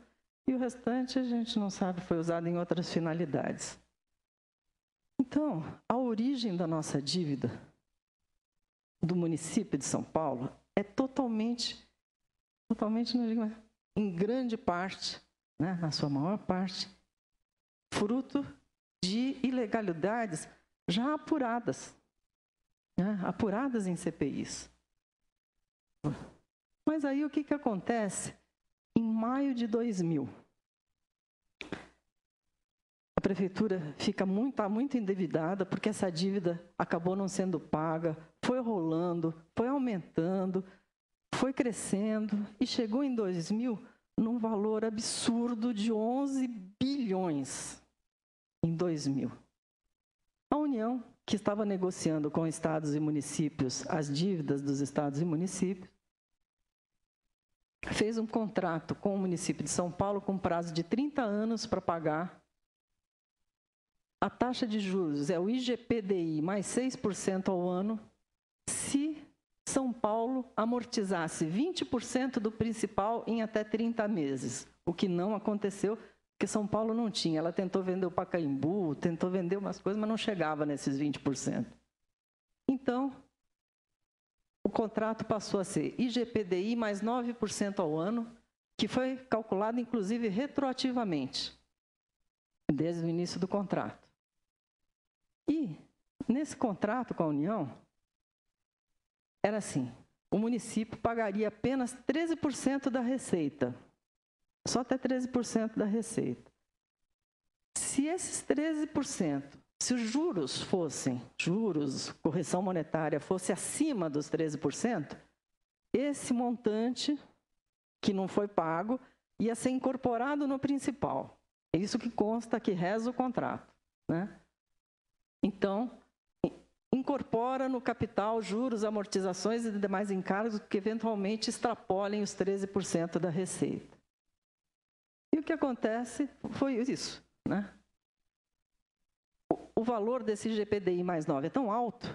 e o restante a gente não sabe, foi usado em outras finalidades. Então, a origem da nossa dívida do município de São Paulo é totalmente não digo, em grande parte, né, na sua maior parte, fruto de ilegalidades já apuradas, né, apuradas em CPIs. Mas aí o que acontece? Em maio de 2000, a prefeitura está muito endividada porque essa dívida acabou não sendo paga, foi rolando, foi aumentando, foi crescendo e chegou em 2000 num valor absurdo de 11 bilhões em 2000. A União, que estava negociando com estados e municípios as dívidas dos estados e municípios, fez um contrato com o município de São Paulo com prazo de 30 anos para pagar. A taxa de juros é o IGPDI mais 6% ao ano, se São Paulo amortizasse 20% do principal em até 30 meses, o que não aconteceu, porque São Paulo não tinha. Ela tentou vender o Pacaembu, tentou vender umas coisas, mas não chegava nesses 20%. Então, o contrato passou a ser IGPDI mais 9% ao ano, que foi calculado, inclusive, retroativamente, desde o início do contrato. E, nesse contrato com a União, era assim, o município pagaria apenas 13% da receita, só até 13% da receita. Se esses 13%, se os juros correção monetária, fosse acima dos 13%, esse montante que não foi pago ia ser incorporado no principal. É isso que consta, que reza o contrato. Né? Então, incorpora no capital juros, amortizações e demais encargos que eventualmente extrapolem os 13% da receita. E o que acontece foi isso. Né? O valor desse IGPDI mais 9 é tão alto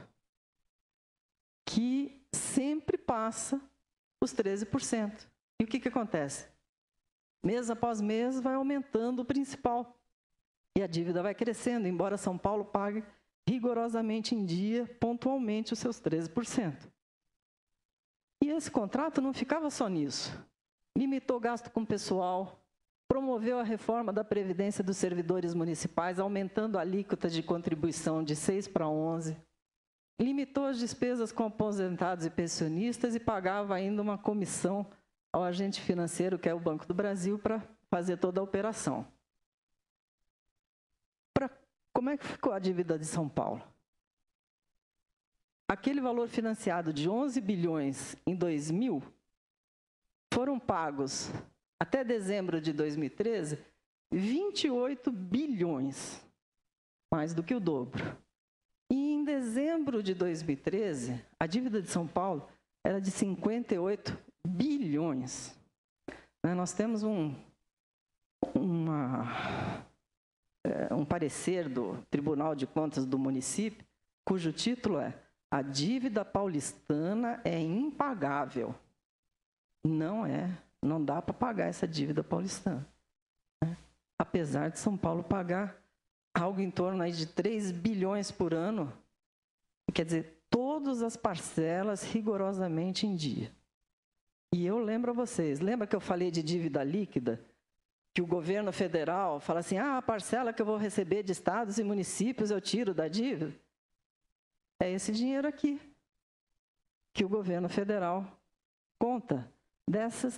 que sempre passa os 13%. E o que acontece? Mês após mês vai aumentando o principal. E a dívida vai crescendo, embora São Paulo pague rigorosamente em dia, pontualmente, os seus 13%. E esse contrato não ficava só nisso. Limitou gasto com pessoal, promoveu a reforma da Previdência dos servidores municipais, aumentando a alíquota de contribuição de 6 para 11, limitou as despesas com aposentados e pensionistas e pagava ainda uma comissão ao agente financeiro, que é o Banco do Brasil, para fazer toda a operação. Como é que ficou a dívida de São Paulo? Aquele valor financiado de 11 bilhões em 2000 foram pagos, até dezembro de 2013, 28 bilhões, mais do que o dobro. E em dezembro de 2013, a dívida de São Paulo era de 58 bilhões. Nós temos um parecer do Tribunal de Contas do município, cujo título é "A dívida paulistana é impagável". Não dá para pagar essa dívida paulistana. apesar de São Paulo pagar algo em torno aí de 3 bilhões por ano, quer dizer, todas as parcelas rigorosamente em dia. E eu lembro a vocês, lembra que eu falei de dívida líquida? Que o governo federal fala assim, a parcela que eu vou receber de estados e municípios eu tiro da dívida? É esse dinheiro aqui que o governo federal conta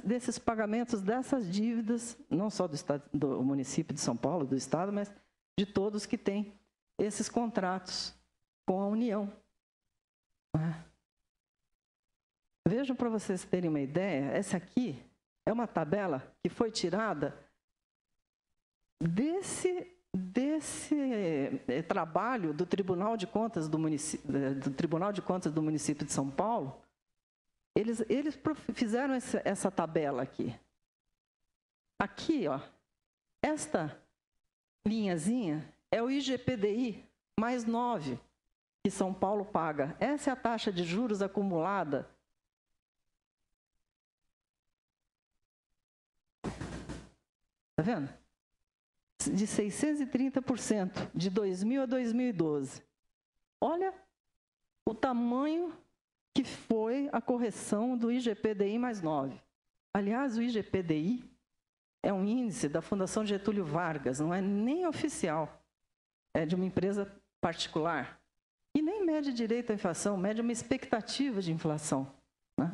desses pagamentos, dessas dívidas, não só do município de São Paulo, do estado, mas de todos que têm esses contratos com a União. Vejam para vocês terem uma ideia, essa aqui é uma tabela que foi tirada desse trabalho do Tribunal de Contas do município de São Paulo. Eles fizeram essa tabela aqui. Aqui, ó, esta linhazinha é o IGPDI mais 9 que São Paulo paga. Essa é a taxa de juros acumulada. Tá vendo? De 630% de 2000 a 2012. Olha o tamanho que foi a correção do IGPDI mais 9. Aliás, o IGPDI é um índice da Fundação Getúlio Vargas, não é nem oficial, é de uma empresa particular. E nem mede direito à inflação, mede uma expectativa de inflação. Né?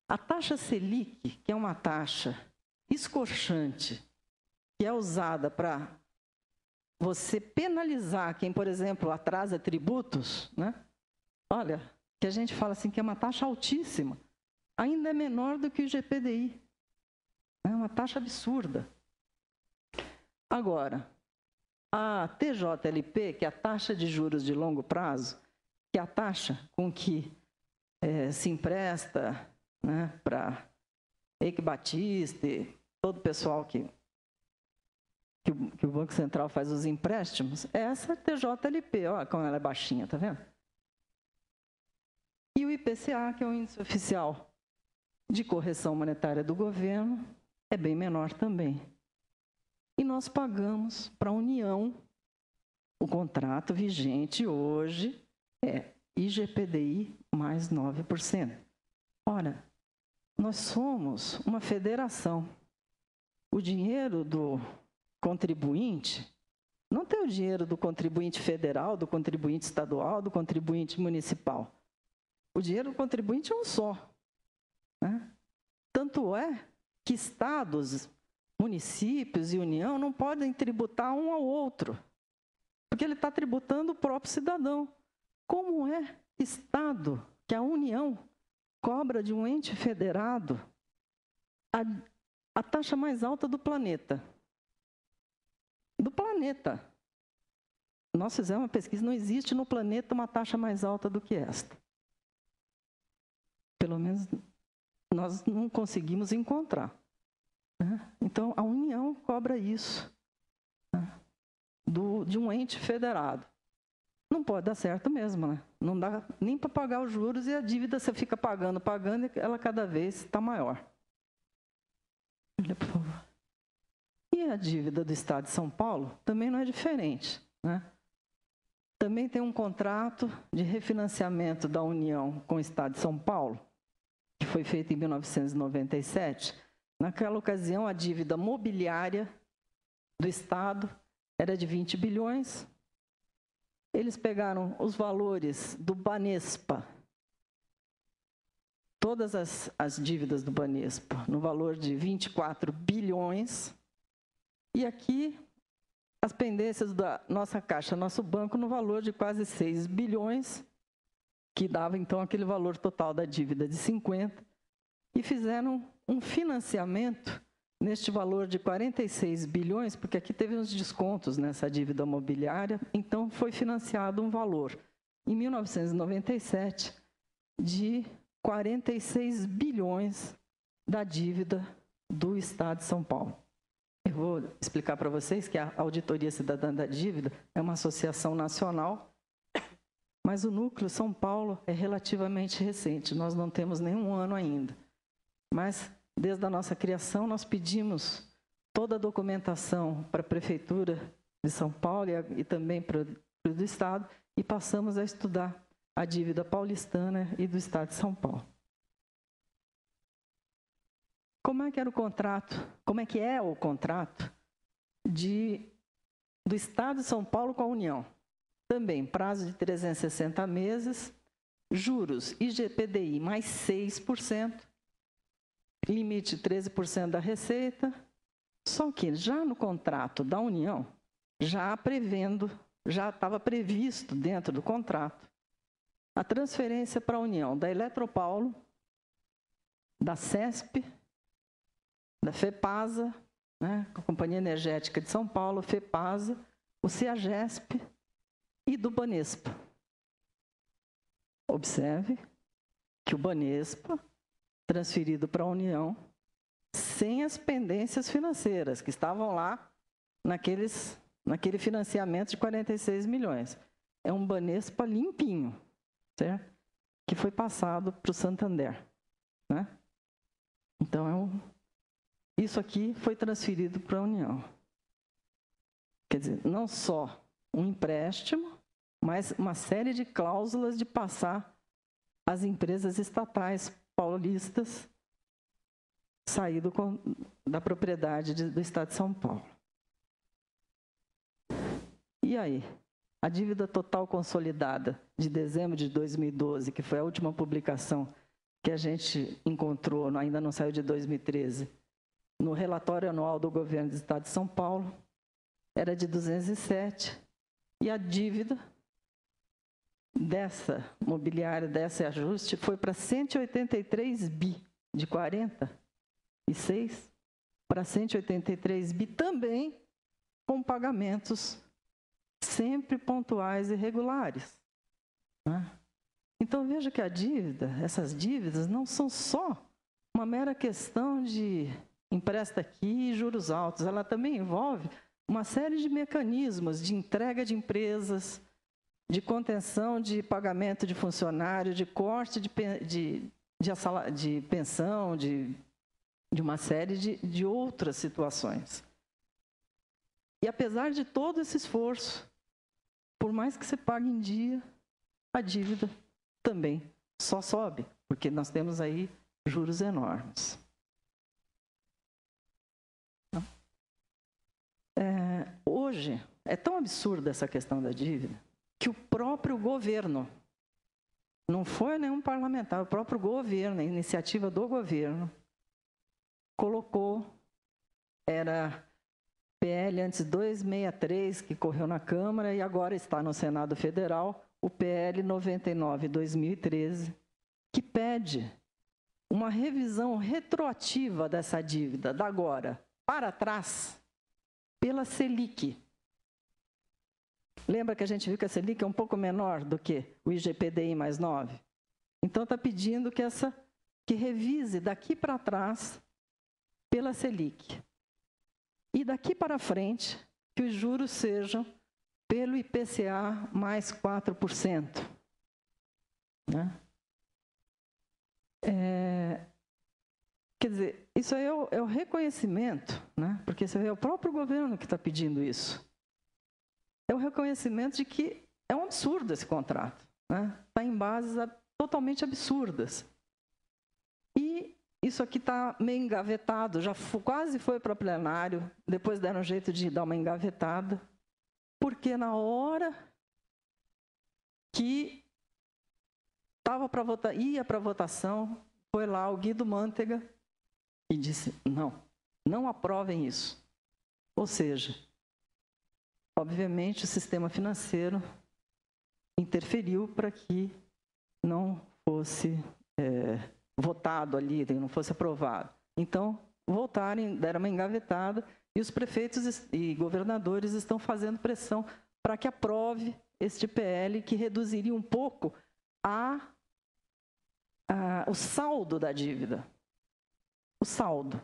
A taxa Selic, que é uma taxa escorchante, que é usada para você penalizar quem, por exemplo, atrasa tributos, né? Olha, que a gente fala assim que é uma taxa altíssima, ainda é menor do que o IGPDI. É uma taxa absurda. Agora, a TJLP, que é a taxa de juros de longo prazo, que é a taxa com que se empresta, né, para Eike Batista, todo o pessoal que o Banco Central faz os empréstimos, é essa TJLP, olha como ela é baixinha, tá vendo? E o IPCA, que é o índice oficial de correção monetária do governo, é bem menor também. E nós pagamos para a União, o contrato vigente hoje é IGPDI mais 9%. Ora, nós somos uma federação. O dinheiro do contribuinte não tem o dinheiro do contribuinte federal, do contribuinte estadual, do contribuinte municipal. O dinheiro do contribuinte é um só. Né? Tanto é que estados, municípios e União não podem tributar um ao outro, porque ele está tributando o próprio cidadão. Como é Estado que a União cobra de um ente federado a taxa mais alta do planeta? Do planeta. Nós fizemos uma pesquisa, não existe no planeta uma taxa mais alta do que esta. Pelo menos nós não conseguimos encontrar. Né? Então, a União cobra isso, né, de um ente federado. Não pode dar certo mesmo, né? Não dá nem para pagar os juros e a dívida você fica pagando, e ela cada vez está maior. Olha, por favor. E a dívida do Estado de São Paulo também não é diferente. Né? Também tem um contrato de refinanciamento da União com o Estado de São Paulo, que foi feito em 1997. Naquela ocasião, a dívida mobiliária do Estado era de 20 bilhões. Eles pegaram os valores do Banespa, todas as dívidas do Banespa, no valor de 24 bilhões, e aqui as pendências da nossa Caixa, nosso banco, no valor de quase 6 bilhões, que dava então aquele valor total da dívida de 50, e fizeram um financiamento neste valor de 46 bilhões, porque aqui teve uns descontos nessa dívida mobiliária, então foi financiado um valor, em 1997, de 46 bilhões da dívida do Estado de São Paulo. Eu vou explicar para vocês que a Auditoria Cidadã da Dívida é uma associação nacional, mas o núcleo São Paulo é relativamente recente, nós não temos nenhum ano ainda. Mas, desde a nossa criação, nós pedimos toda a documentação para a Prefeitura de São Paulo e também para o do Estado, e passamos a estudar a dívida paulistana e do Estado de São Paulo. Como é que era o contrato? Como é que é o contrato do Estado de São Paulo com a União? Também prazo de 360 meses, juros IGPDI mais 6%, limite 13% da receita. Só que já no contrato da União, já estava previsto dentro do contrato a transferência para a União da Eletropaulo, da CESP, da FEPASA, né, a Companhia Energética de São Paulo, FEPASA, o CEAGESP e do Banespa. Observe que o Banespa, transferido para a União, sem as pendências financeiras, que estavam lá naquele financiamento de 46 milhões. É um Banespa limpinho, certo? Que foi passado para o Santander, né? Então, isso aqui foi transferido para a União. Quer dizer, não só um empréstimo, mas uma série de cláusulas de passar as empresas estatais paulistas sair da propriedade do Estado de São Paulo. E aí? A dívida total consolidada de dezembro de 2012, que foi a última publicação que a gente encontrou, ainda não saiu de 2013, no relatório anual do governo do Estado de São Paulo, era de 207, e a dívida dessa mobiliária, desse ajuste, foi para 183 bi, de 46 para 183 bi, também com pagamentos sempre pontuais e regulares, né? Então, veja que essas dívidas não são só uma mera questão de empresta aqui e juros altos, ela também envolve uma série de mecanismos de entrega de empresas, de contenção de pagamento de funcionário, de corte de pensão, de uma série de outras situações. E apesar de todo esse esforço, por mais que você pague em dia, a dívida também só sobe, porque nós temos aí juros enormes. Hoje, é tão absurda essa questão da dívida, que o próprio governo, não foi nenhum parlamentar, o próprio governo, a iniciativa do governo, colocou, era PL antes 263, que correu na Câmara e agora está no Senado Federal, o PL 99/2013, que pede uma revisão retroativa dessa dívida, da agora para trás, pela Selic. Lembra que a gente viu que a Selic é um pouco menor do que o IGPDI mais 9? Então está pedindo que revise daqui para trás pela Selic. E daqui para frente, que os juros sejam pelo IPCA mais 4%. Né? Quer dizer, isso aí é o reconhecimento, né? Porque você vê, é o próprio governo que está pedindo isso. É o reconhecimento de que é um absurdo esse contrato, né? Está em bases totalmente absurdas. E isso aqui está meio engavetado, já quase foi para o plenário, depois deram um jeito de dar uma engavetada, porque na hora que ia para a votação, foi lá o Guido Mantega e disse, não aprovem isso. Ou seja, obviamente o sistema financeiro interferiu para que não fosse votado ali, não fosse aprovado. Então, voltaram, deram uma engavetada, e os prefeitos e governadores estão fazendo pressão para que aprove este PL, que reduziria um pouco o saldo da dívida. O saldo.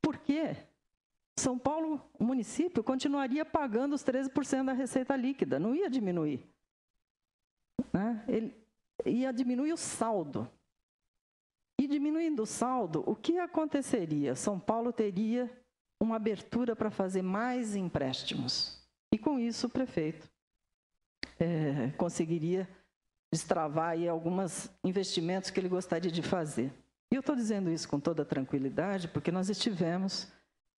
Por quê? São Paulo, o município, continuaria pagando os 13% da receita líquida, não ia diminuir. Né? Ele ia diminuir o saldo. E diminuindo o saldo, o que aconteceria? São Paulo teria uma abertura para fazer mais empréstimos. E com isso o prefeito conseguiria destravar aí alguns investimentos que ele gostaria de fazer. E eu estou dizendo isso com toda tranquilidade, porque nós estivemos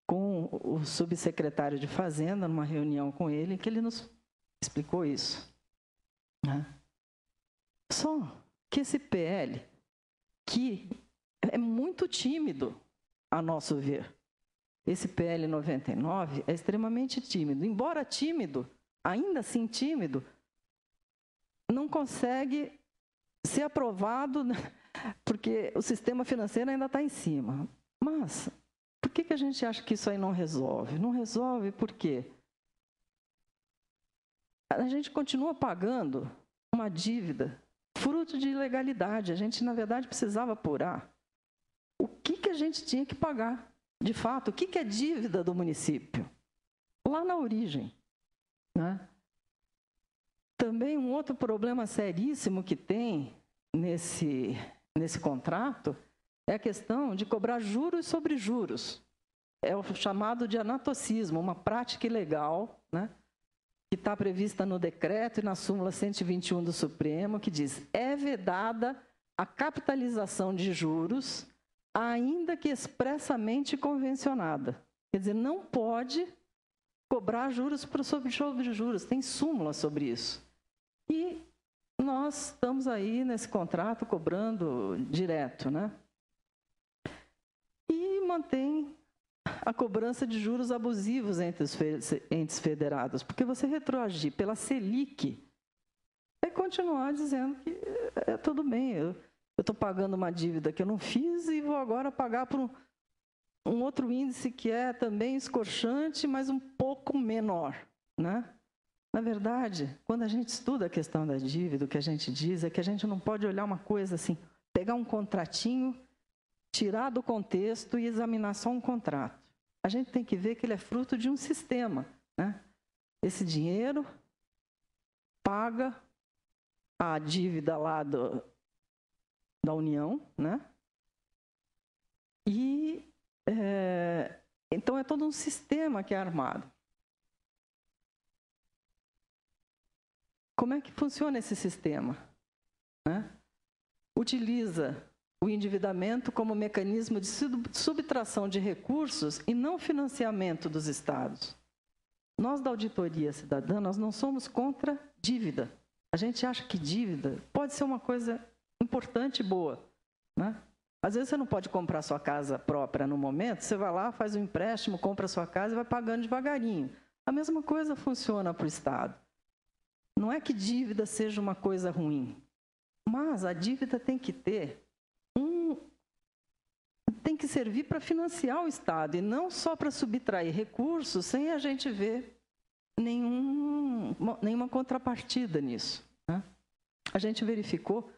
com o subsecretário de Fazenda, numa reunião com ele, em que ele nos explicou isso. Só que esse PL, que é muito tímido, a nosso ver, esse PL 99 é extremamente tímido. Embora tímido, ainda assim tímido, não consegue ser aprovado, porque o sistema financeiro ainda está em cima. Mas, por que a gente acha que isso aí não resolve? Não resolve porque a gente continua pagando uma dívida fruto de ilegalidade. A gente, na verdade, precisava apurar o que a gente tinha que pagar, de fato. O que é dívida do município? Lá na origem, né? Também um outro problema seríssimo que tem nesse contrato é a questão de cobrar juros sobre juros. É o chamado de anatocismo, uma prática ilegal, né, que está prevista no decreto e na súmula 121 do Supremo, que diz: é vedada a capitalização de juros, ainda que expressamente convencionada. Quer dizer, não pode cobrar juros sobre juros, tem súmula sobre isso. E nós estamos aí nesse contrato cobrando direto, né? E mantém a cobrança de juros abusivos entre os entes federados, porque você retroagir pela Selic é continuar dizendo que tudo bem, eu estou pagando uma dívida que eu não fiz e vou agora pagar por um outro índice que é também escorchante, mas um pouco menor, né? Na verdade, quando a gente estuda a questão da dívida, o que a gente diz é que a gente não pode olhar uma coisa assim, pegar um contratinho, tirar do contexto e examinar só um contrato. A gente tem que ver que ele é fruto de um sistema, né? Esse dinheiro paga a dívida lá da União, né? E então é todo um sistema que é armado. Como é que funciona esse sistema, né? Utiliza o endividamento como mecanismo de subtração de recursos e não financiamento dos estados. Nós, da Auditoria Cidadã, nós não somos contra dívida. A gente acha que dívida pode ser uma coisa importante e boa, né? Às vezes você não pode comprar sua casa própria no momento, você vai lá, faz um empréstimo, compra sua casa e vai pagando devagarinho. A mesma coisa funciona para o Estado. Não é que dívida seja uma coisa ruim, mas a dívida tem que tem que servir para financiar o Estado e não só para subtrair recursos sem a gente ver nenhuma contrapartida nisso, né? A gente verificou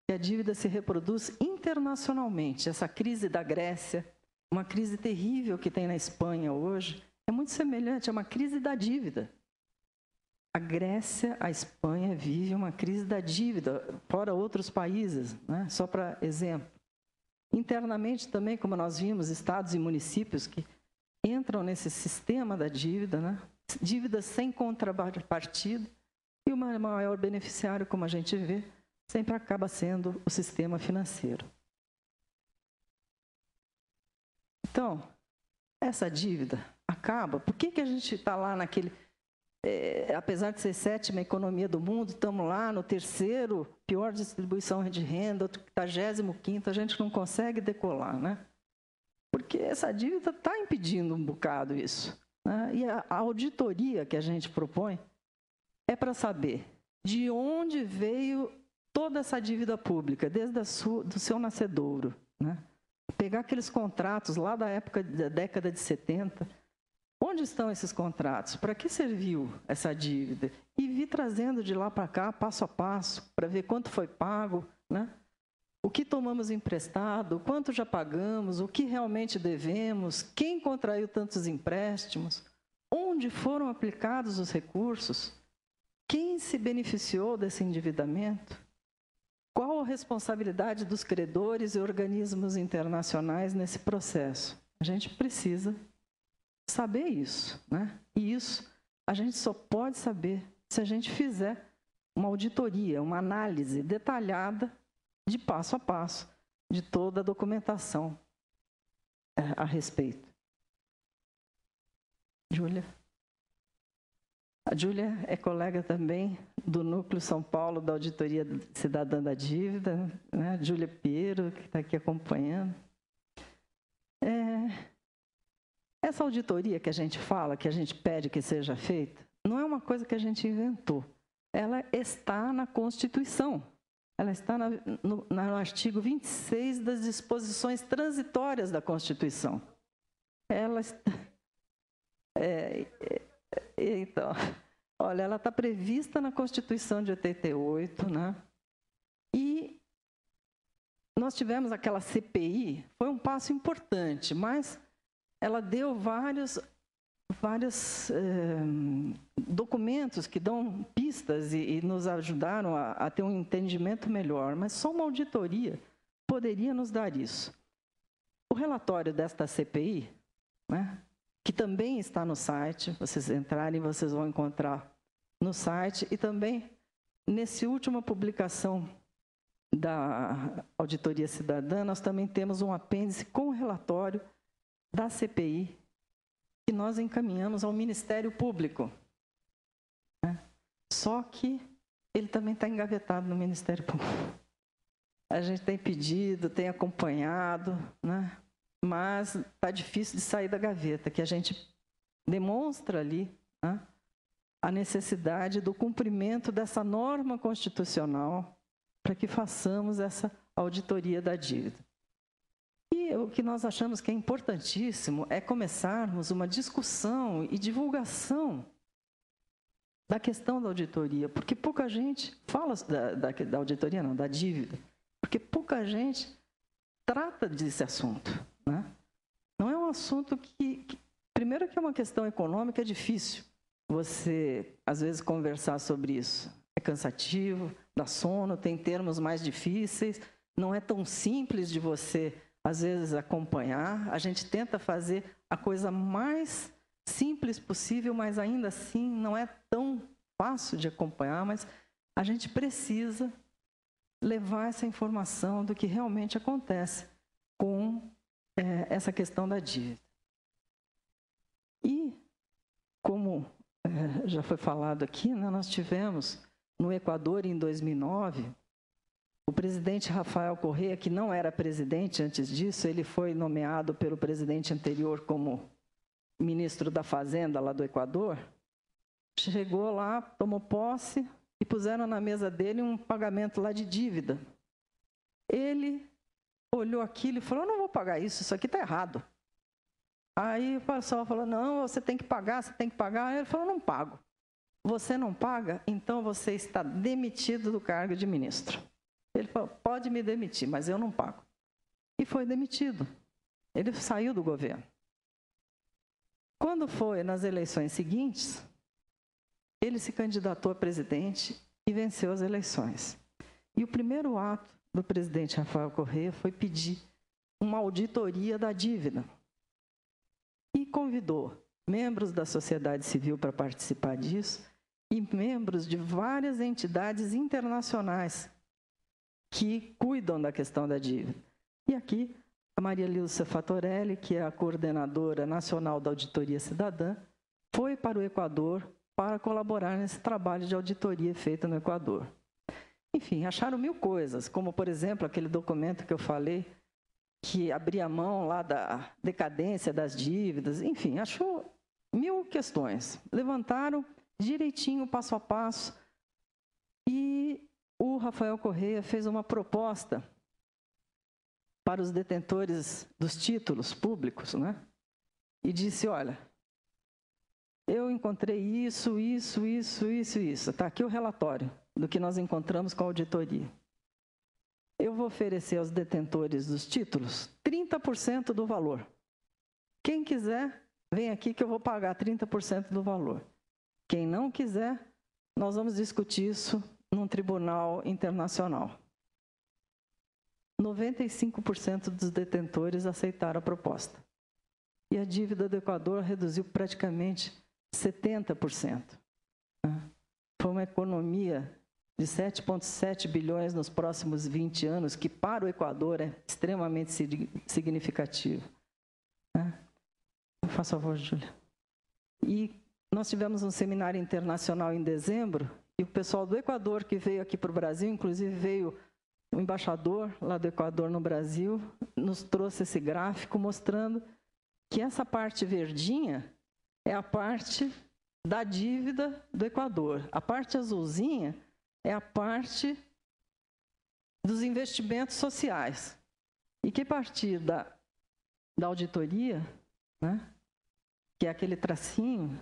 que a dívida se reproduz internacionalmente. Essa crise da Grécia, uma crise terrível que tem na Espanha hoje, é muito semelhante a uma crise da dívida. A Grécia, a Espanha vive uma crise da dívida, fora outros países, né? Só para exemplo. Internamente também, como nós vimos, estados e municípios que entram nesse sistema da dívida, né? Dívida sem contrapartida, e o maior beneficiário, como a gente vê, sempre acaba sendo o sistema financeiro. Então, essa dívida acaba. Por que a gente está lá naquele... apesar de ser 7ª economia do mundo, estamos lá no 3º, pior distribuição de renda, 85º, a gente não consegue decolar, né? Porque essa dívida está impedindo um bocado isso, né? E a auditoria que a gente propõe é para saber de onde veio toda essa dívida pública, desde do seu nascedouro, né? Pegar aqueles contratos lá da época da década de 70, onde estão esses contratos? Para que serviu essa dívida? E vir trazendo de lá para cá, passo a passo, para ver quanto foi pago, né? O que tomamos emprestado, quanto já pagamos, o que realmente devemos, quem contraiu tantos empréstimos, onde foram aplicados os recursos, quem se beneficiou desse endividamento, qual a responsabilidade dos credores e organismos internacionais nesse processo. A gente precisa saber isso, né? E isso a gente só pode saber se a gente fizer uma auditoria, uma análise detalhada de passo a passo de toda a documentação a respeito. Júlia? A Júlia é colega também do Núcleo São Paulo da Auditoria Cidadã da Dívida, né? Júlia Piero, que está aqui acompanhando. Essa auditoria que a gente fala, que a gente pede que seja feita, não é uma coisa que a gente inventou. Ela está na Constituição. Ela está no artigo 26 das disposições transitórias da Constituição. Ela está... Então, olha, ela está prevista na Constituição de 88, né? E nós tivemos aquela CPI, foi um passo importante, mas ela deu vários documentos que dão pistas e nos ajudaram a ter um entendimento melhor, mas só uma auditoria poderia nos dar isso. O relatório desta CPI, né, que também está no site, vocês entrarem, vocês vão encontrar no site, e também, nessa última publicação da Auditoria Cidadã, nós também temos um apêndice com o relatório da CPI, que nós encaminhamos ao Ministério Público. Né? Só que ele também está engavetado no Ministério Público. A gente tem pedido, tem acompanhado, né? Mas está difícil de sair da gaveta, que a gente demonstra ali, né, a necessidade do cumprimento dessa norma constitucional para que façamos essa auditoria da dívida. E o que nós achamos que é importantíssimo é começarmos uma discussão e divulgação da questão da auditoria, porque pouca gente fala da auditoria, não, da dívida, porque pouca gente trata desse assunto, né? Não é um assunto primeiro que é uma questão econômica, é difícil você, às vezes, conversar sobre isso. É cansativo, dá sono, tem termos mais difíceis, não é tão simples de você, às vezes, acompanhar. A gente tenta fazer a coisa mais simples possível, mas ainda assim não é tão fácil de acompanhar, mas a gente precisa levar essa informação do que realmente acontece com essa questão da dívida. E, como já foi falado aqui, né, nós tivemos no Equador, em 2009, o presidente Rafael Correa, que não era presidente antes disso, ele foi nomeado pelo presidente anterior como ministro da Fazenda lá do Equador, chegou lá, tomou posse e puseram na mesa dele um pagamento lá de dívida. Ele olhou aquilo e falou: eu não vou pagar isso aqui está errado. Aí o pessoal falou: não, você tem que pagar, você tem que pagar. Aí ele falou: não pago. Você não paga, então você está demitido do cargo de ministro. Ele falou: pode me demitir, mas eu não pago. E foi demitido. Ele saiu do governo. Quando foi nas eleições seguintes, ele se candidatou a presidente e venceu as eleições. E o primeiro ato do presidente Rafael Correa foi pedir uma auditoria da dívida. E convidou membros da sociedade civil para participar disso e membros de várias entidades internacionais que cuidam da questão da dívida. E aqui, a Maria Lúcia Fatorelli, que é a coordenadora nacional da Auditoria Cidadã, foi para o Equador para colaborar nesse trabalho de auditoria feito no Equador. Enfim, acharam mil coisas, como, por exemplo, aquele documento que eu falei, que abria mão lá da decadência das dívidas, enfim, achou mil questões. Levantaram direitinho, passo a passo, e o Rafael Correa fez uma proposta para os detentores dos títulos públicos, né? E disse: olha, eu encontrei isso. Está aqui o relatório do que nós encontramos com a auditoria. Eu vou oferecer aos detentores dos títulos 30% do valor. Quem quiser, vem aqui que eu vou pagar 30% do valor. Quem não quiser, nós vamos discutir isso num tribunal internacional. 95% dos detentores aceitaram a proposta. e a dívida do Equador reduziu praticamente 70%. Foi uma economia de 7,7 bilhões nos próximos 20 anos, que para o Equador é extremamente significativo. Faça favor, Júlia. E nós tivemos um seminário internacional em dezembro, e o pessoal do Equador que veio aqui para o Brasil, inclusive veio o embaixador lá do Equador no Brasil, nos trouxe esse gráfico mostrando que essa parte verdinha é a parte da dívida do Equador. A parte azulzinha é a parte dos investimentos sociais. E que a partir da auditoria, né, que é aquele tracinho,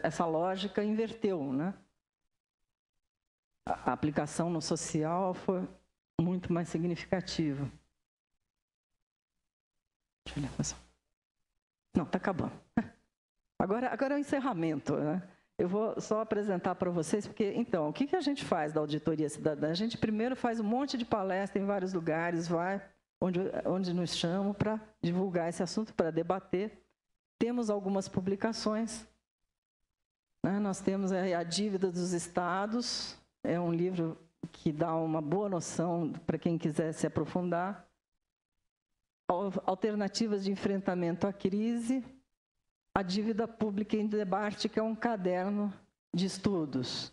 essa lógica inverteu, né? A aplicação no social foi muito mais significativa. Deixa eu olhar. Não, está acabando. Agora é o encerramento, né? Eu vou só apresentar para vocês, porque, então, o que a gente faz da auditoria cidadã? A gente primeiro faz um monte de palestra em vários lugares, vai onde nos chamam para divulgar esse assunto, para debater. Temos algumas publicações, né? Nós temos a Dívida dos Estados, é um livro que dá uma boa noção para quem quiser se aprofundar. Alternativas de enfrentamento à crise, a dívida pública em debate, que é um caderno de estudos.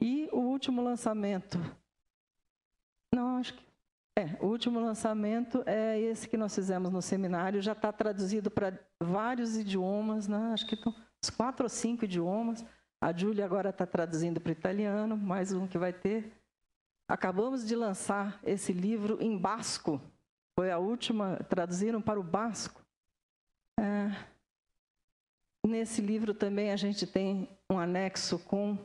E o último lançamento, o último lançamento é esse que nós fizemos no seminário, já está traduzido para vários idiomas, né? Acho que estão uns 4 ou 5 idiomas. A Júlia agora está traduzindo para o italiano, mais um que vai ter. Acabamos de lançar esse livro em basco, foi a última, traduziram para o basco. Nesse livro também a gente tem um anexo com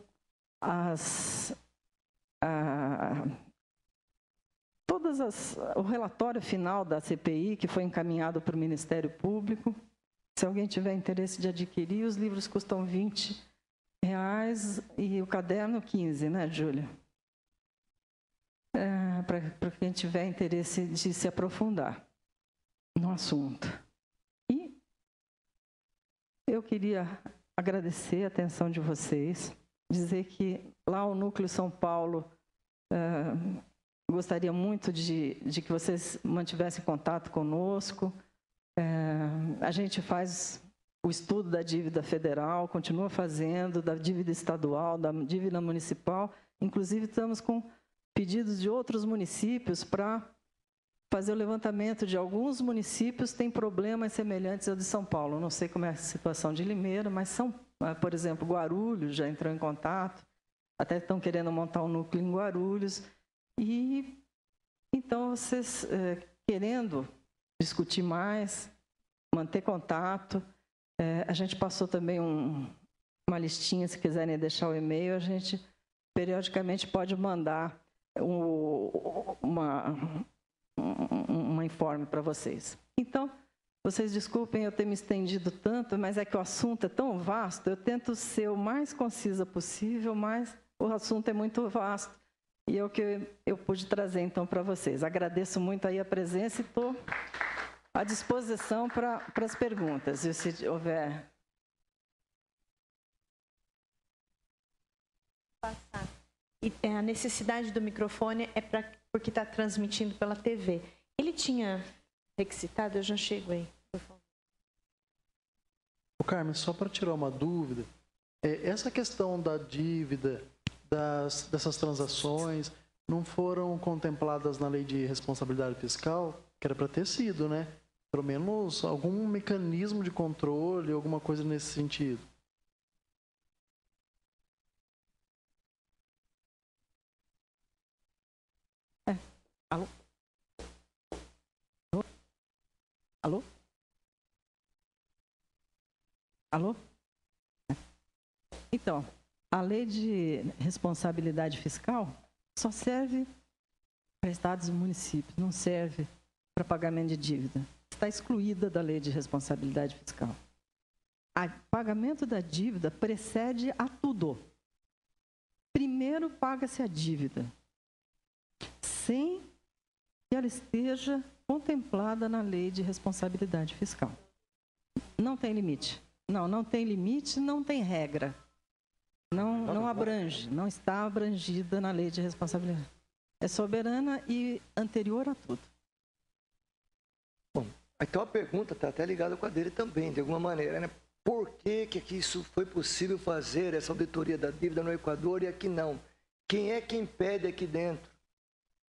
o relatório final da CPI, que foi encaminhado para o Ministério Público. Se alguém tiver interesse de adquirir, os livros custam R$20 e o caderno 15, né, Júlia? Para quem tiver interesse de se aprofundar no assunto. E eu queria agradecer a atenção de vocês, dizer que lá o Núcleo São Paulo gostaria muito de que vocês mantivessem contato conosco. A gente faz o estudo da dívida federal, continua fazendo, da dívida estadual, da dívida municipal. Inclusive, estamos com pedidos de outros municípios para fazer o levantamento de alguns municípios que têm problemas semelhantes ao de São Paulo. Não sei como é a situação de Limeira, mas por exemplo, Guarulhos já entrou em contato, até estão querendo montar um núcleo em Guarulhos. E então, vocês querendo discutir mais, manter contato, a gente passou também uma listinha, se quiserem deixar o e-mail, a gente periodicamente pode mandar uma informe para vocês. Então, vocês desculpem eu ter me estendido tanto, mas é que o assunto é tão vasto, eu tento ser o mais concisa possível, mas o assunto é muito vasto. E é o que eu pude trazer, então, para vocês. Agradeço muito aí a presença e estou à disposição para as perguntas, se houver. E a necessidade do microfone é porque está transmitindo pela TV. Ele tinha requisitado, eu já chego aí, por favor. Carmen, só para tirar uma dúvida, essa questão da dívida, dessas transações, não foram contempladas na lei de responsabilidade fiscal, que era para ter sido, né? Pelo menos algum mecanismo de controle, alguma coisa nesse sentido. Alô? Alô? Alô? Então, a lei de responsabilidade fiscal só serve para estados e municípios, não serve para pagamento de dívida. Está excluída da lei de responsabilidade fiscal. O pagamento da dívida precede a tudo. Primeiro paga-se a dívida, sem que ela esteja contemplada na Lei de Responsabilidade Fiscal. Não tem limite. Não tem limite, não tem regra. Não abrange, não está abrangida na Lei de Responsabilidade. É soberana e anterior a tudo. Bom, então a pergunta está até ligada com a dele também, de alguma maneira, né? Por que isso foi possível fazer, essa auditoria da dívida no Equador e aqui não? Quem é que impede aqui dentro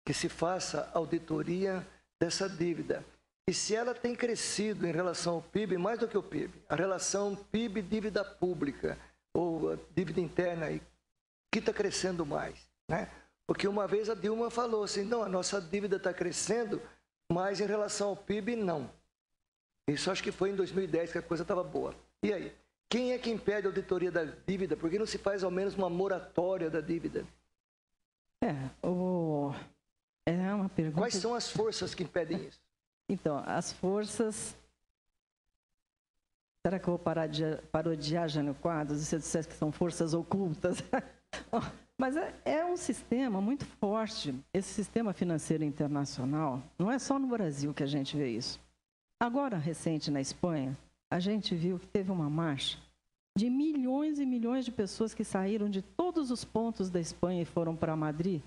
que se faça auditoria dessa dívida? E se ela tem crescido em relação ao PIB, mais do que o PIB, a relação PIB-dívida pública, ou a dívida interna, que está crescendo mais, né? Porque uma vez a Dilma falou assim, não, a nossa dívida está crescendo, mas em relação ao PIB, não. Isso acho que foi em 2010 que a coisa estava boa. E aí? Quem é que impede a auditoria da dívida? Por que não se faz ao menos uma moratória da dívida? É uma pergunta... Quais são as forças que impedem isso? Então, as forças... Será que eu vou parodiar Jânio Quadros se eu dissesse que são forças ocultas? Mas é um sistema muito forte. Esse sistema financeiro internacional, não é só no Brasil que a gente vê isso. Agora, recente, na Espanha, a gente viu que teve uma marcha de milhões e milhões de pessoas que saíram de todos os pontos da Espanha e foram para Madrid.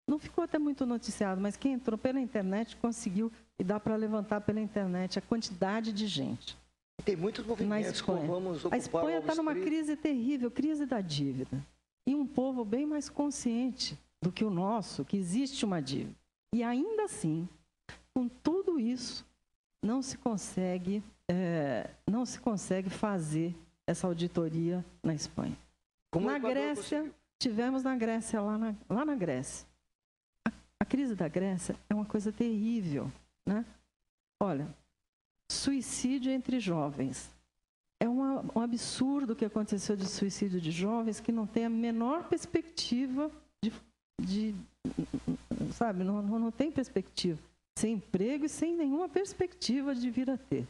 Não ficou até muito noticiado, mas quem entrou pela internet conseguiu, e dá para levantar pela internet a quantidade de gente. Tem muitos movimentos como vamos ocupar. A Espanha está numa crise terrível, crise da dívida. E um povo bem mais consciente do que o nosso, que existe uma dívida. E ainda assim, com tudo isso, não se consegue fazer essa auditoria na Espanha. Na Grécia, tivemos na Grécia, lá na Grécia. A crise da Grécia é uma coisa terrível, né? Olha, suicídio entre jovens. É um absurdo o que aconteceu de suicídio de jovens que não tem a menor perspectiva sabe, não tem perspectiva. Sem emprego e sem nenhuma perspectiva de vir a ter.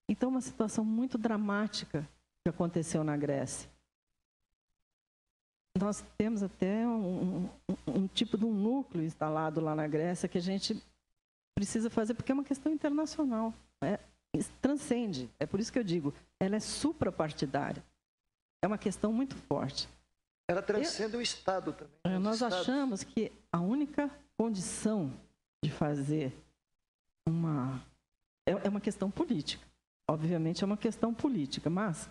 Então, uma situação muito dramática que aconteceu na Grécia. Nós temos até um tipo de um núcleo instalado lá na Grécia que a gente precisa fazer, porque é uma questão internacional. Transcende. É por isso que eu digo, ela é suprapartidária. É uma questão muito forte. Ela transcende o Estado também. Nós achamos que a única condição de fazer é uma questão política. Obviamente é uma questão política, mas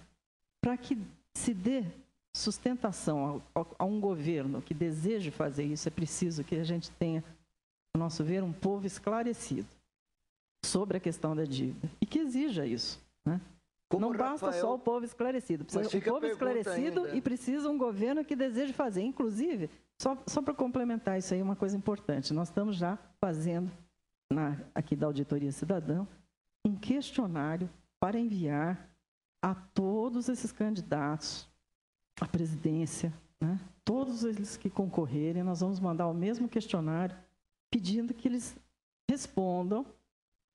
para que se dê sustentação a um governo que deseje fazer isso, é preciso que a gente tenha, no nosso ver, um povo esclarecido sobre a questão da dívida e que exija isso, né? Não basta só o povo esclarecido, precisa um povo esclarecido ainda. E precisa um governo que deseje fazer. Inclusive, só para complementar isso aí, uma coisa importante, nós estamos já fazendo, aqui da Auditoria Cidadã, um questionário para enviar a todos esses candidatos à presidência, né? Todos eles que concorrerem, nós vamos mandar o mesmo questionário pedindo que eles respondam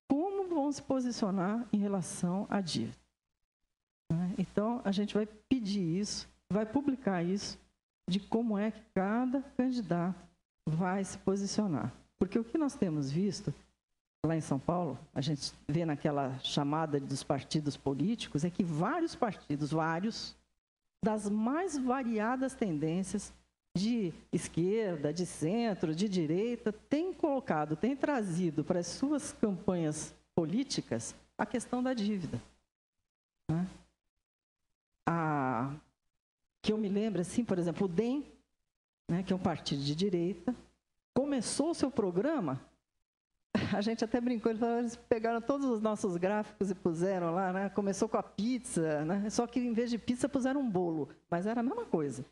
como vão se posicionar em relação à dívida. Então, a gente vai pedir isso, vai publicar isso, de como é que cada candidato vai se posicionar. Porque o que nós temos visto lá em São Paulo, a gente vê naquela chamada dos partidos políticos, é que vários partidos, das mais variadas tendências, de esquerda, de centro, de direita, têm trazido para as suas campanhas políticas a questão da dívida. Né? Que eu me lembro, assim, por exemplo, o DEM, né, que é um partido de direita, começou o seu programa, a gente até brincou, eles pegaram todos os nossos gráficos e puseram lá, né? Começou com a pizza, né? Só que em vez de pizza puseram um bolo, mas era a mesma coisa,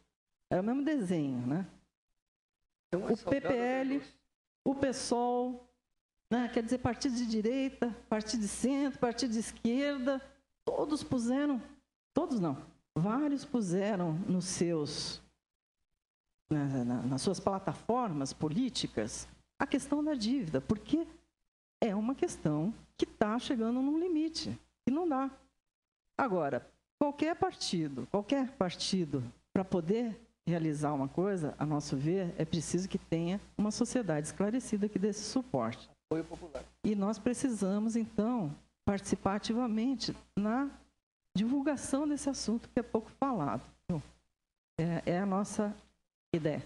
era o mesmo desenho, né? Então, o PPL, o PSOL, né? Quer dizer, partido de direita, partido de centro, partido de esquerda, todos puseram, todos não, vários puseram nos seus, nas suas plataformas políticas a questão da dívida, porque é uma questão que está chegando num limite, que não dá. Agora, qualquer partido, para poder realizar uma coisa, a nosso ver, é preciso que tenha uma sociedade esclarecida que dê esse suporte. apoio popular. E nós precisamos, então, participar ativamente na divulgação desse assunto que é pouco falado. É a nossa ideia.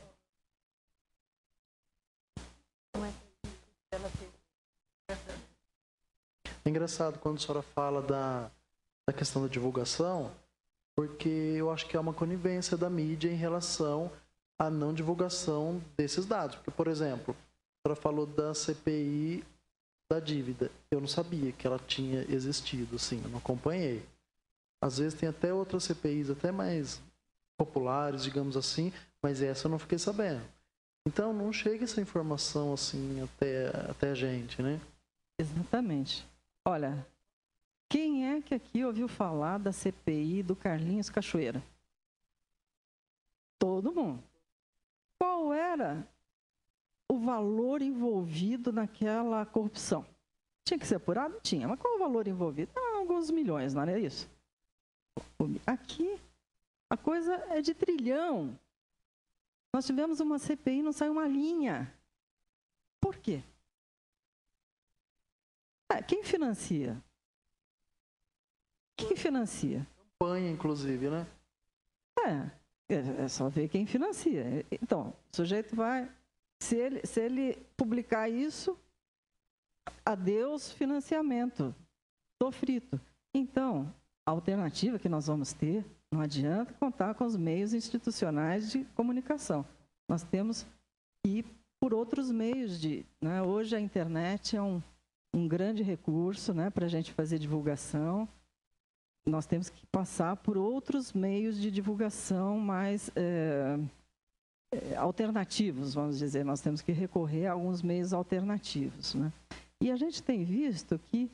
É engraçado quando a senhora fala da questão da divulgação, porque eu acho que é uma conivência da mídia em relação à não divulgação desses dados. Porque, por exemplo, a senhora falou da CPI da dívida. Eu não sabia que ela tinha existido, sim, eu não acompanhei. Às vezes tem até outras CPIs, até mais populares, digamos assim, mas essa eu não fiquei sabendo. Então, não chega essa informação assim até a gente, né? Exatamente. Olha, quem é que aqui ouviu falar da CPI do Carlinhos Cachoeira? Todo mundo. Qual era o valor envolvido naquela corrupção? Tinha que ser apurado? Tinha. Mas qual o valor envolvido? Alguns milhões, não era isso? Aqui, a coisa é de trilhão. Nós tivemos uma CPI e não saiu uma linha. Por quê? Quem financia? Quem financia? Campanha, inclusive, né? É só ver quem financia. Então, o sujeito vai... Se ele publicar isso, adeus financiamento. Estou frito. Então, a alternativa que nós vamos ter, não adianta contar com os meios institucionais de comunicação. Nós temos que ir por outros meios né? Hoje a internet é um grande recurso, né, para a gente fazer divulgação. Nós temos que passar por outros meios de divulgação mais alternativos, vamos dizer. Nós temos que recorrer a alguns meios alternativos, né? E a gente tem visto que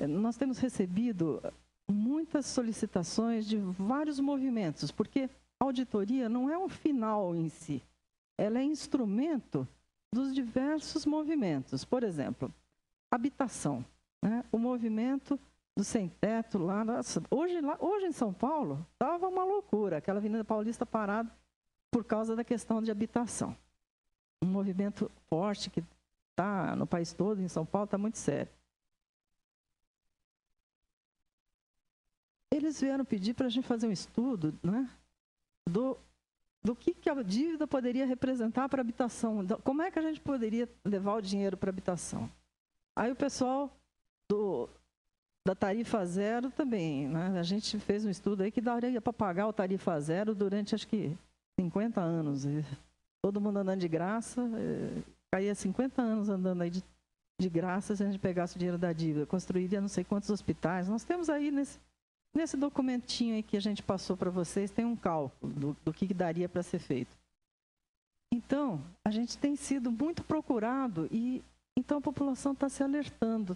nós temos recebido muitas solicitações de vários movimentos, porque a auditoria não é um final em si, ela é instrumento dos diversos movimentos. Por exemplo, habitação, né? O movimento do sem-teto lá, hoje em São Paulo, estava uma loucura, aquela Avenida Paulista parada por causa da questão de habitação. Um movimento forte que está no país todo, em São Paulo, está muito sério. Eles vieram pedir para a gente fazer um estudo, né, do que a dívida poderia representar para a habitação. Como é que a gente poderia levar o dinheiro para a habitação? Aí o pessoal da tarifa zero também, né? A gente fez um estudo aí que daria para pagar o tarifa zero durante, acho que, 50 anos. Todo mundo andando de graça, caía 50 anos andando aí de graça se a gente pegasse o dinheiro da dívida. Construiria não sei quantos hospitais. Nós temos aí nesse documentinho aí que a gente passou para vocês, tem um cálculo do que daria para ser feito. Então, a gente tem sido muito procurado e então a população está se alertando.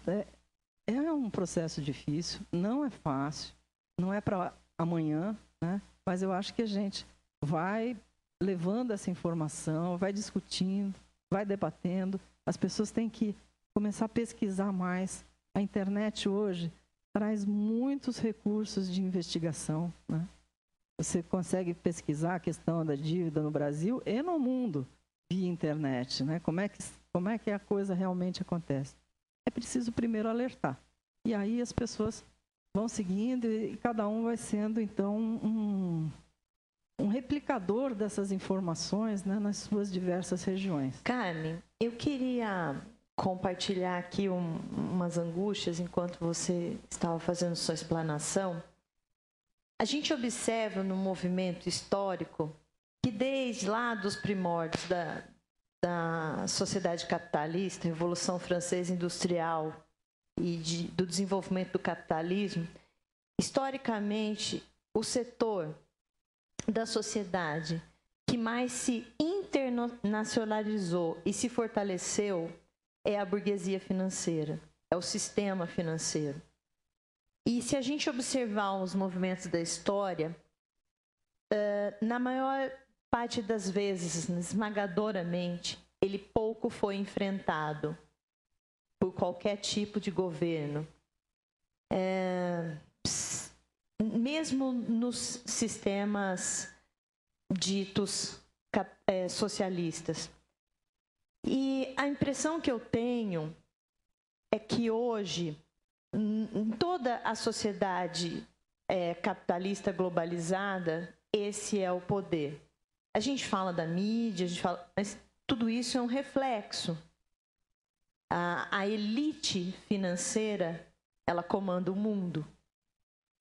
É um processo difícil, não é fácil, não é para amanhã, né? Mas eu acho que a gente vai levando essa informação, vai discutindo, vai debatendo. As pessoas têm que começar a pesquisar mais. A internet hoje traz muitos recursos de investigação, né? Você consegue pesquisar a questão da dívida no Brasil e no mundo via internet, né? Como é que a coisa realmente acontece? É preciso primeiro alertar. E aí as pessoas vão seguindo e cada um vai sendo, então, um replicador dessas informações, né, nas suas diversas regiões. Carmen, eu queria compartilhar aqui umas angústias enquanto você estava fazendo sua explanação. A gente observa no movimento histórico que desde lá dos primórdios da sociedade capitalista, Revolução Francesa Industrial e do desenvolvimento do capitalismo, historicamente, o setor da sociedade que mais se internacionalizou e se fortaleceu é a burguesia financeira, é o sistema financeiro. E se a gente observar os movimentos da história, na maior parte das vezes, esmagadoramente, ele pouco foi enfrentado por qualquer tipo de governo. Mesmo nos sistemas ditos socialistas. E a impressão que eu tenho é que hoje, em toda a sociedade capitalista globalizada, esse é o poder. A gente fala da mídia, mas tudo isso é um reflexo. A elite financeira, ela comanda o mundo.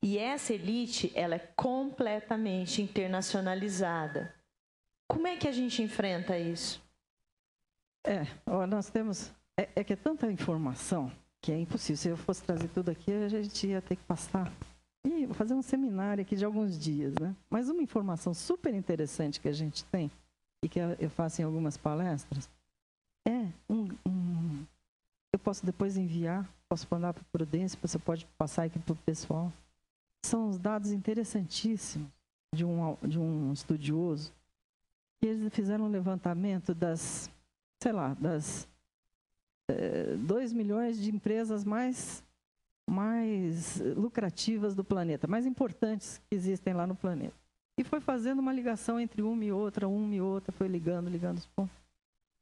E essa elite, ela é completamente internacionalizada. Como é que a gente enfrenta isso? Nós temos... que é tanta informação que é impossível. Se eu fosse trazer tudo aqui, a gente ia ter que passar e vou fazer um seminário aqui de alguns dias, né? Mas uma informação super interessante que a gente tem e que eu faço em algumas palestras eu posso depois enviar, posso mandar para a Prudência, você pode passar aqui para o pessoal. São os dados interessantíssimos de um estudioso que eles fizeram um levantamento das 2 milhões de empresas mais lucrativas do planeta, mais importantes que existem lá no planeta. E foi fazendo uma ligação entre uma e outra, foi ligando os pontos.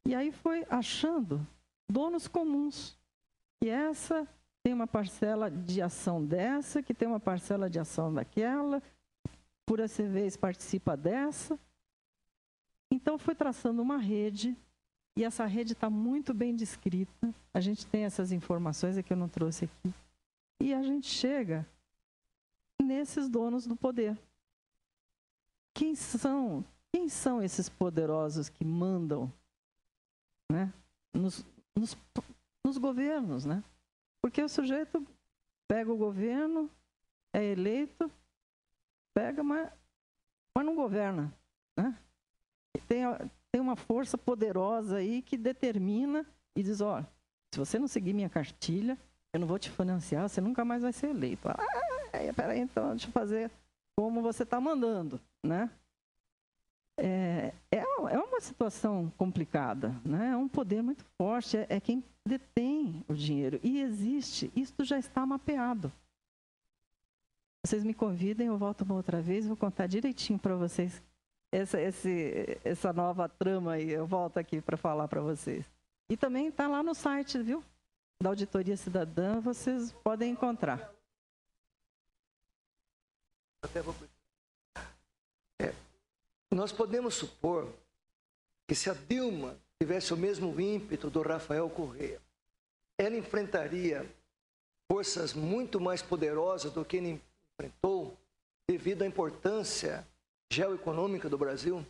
E aí foi achando donos comuns. E essa tem uma parcela de ação dessa, que tem uma parcela de ação daquela, por essa vez participa dessa. Então foi traçando uma rede. E essa rede está muito bem descrita. A gente tem essas informações que eu não trouxe aqui. E a gente chega nesses donos do poder. Quem são esses poderosos que mandam, né, nos governos, né? Porque o sujeito pega o governo, é eleito, mas não governa, né? Tem uma força poderosa aí que determina e diz, se você não seguir minha cartilha, eu não vou te financiar, você nunca mais vai ser eleito. Peraí, então, deixa eu fazer como você está mandando, né? É uma situação complicada, né? É um poder muito forte, é quem detém o dinheiro. E existe, isso já está mapeado. Vocês me convidem, eu volto uma outra vez, vou contar direitinho para vocês essa nova trama aí, eu volto aqui para falar para vocês. E também está lá no site, viu? Da Auditoria Cidadã, vocês podem encontrar. Nós podemos supor que se a Dilma tivesse o mesmo ímpeto do Rafael Correa, ela enfrentaria forças muito mais poderosas do que ele enfrentou devido à importância geoeconômica do Brasil?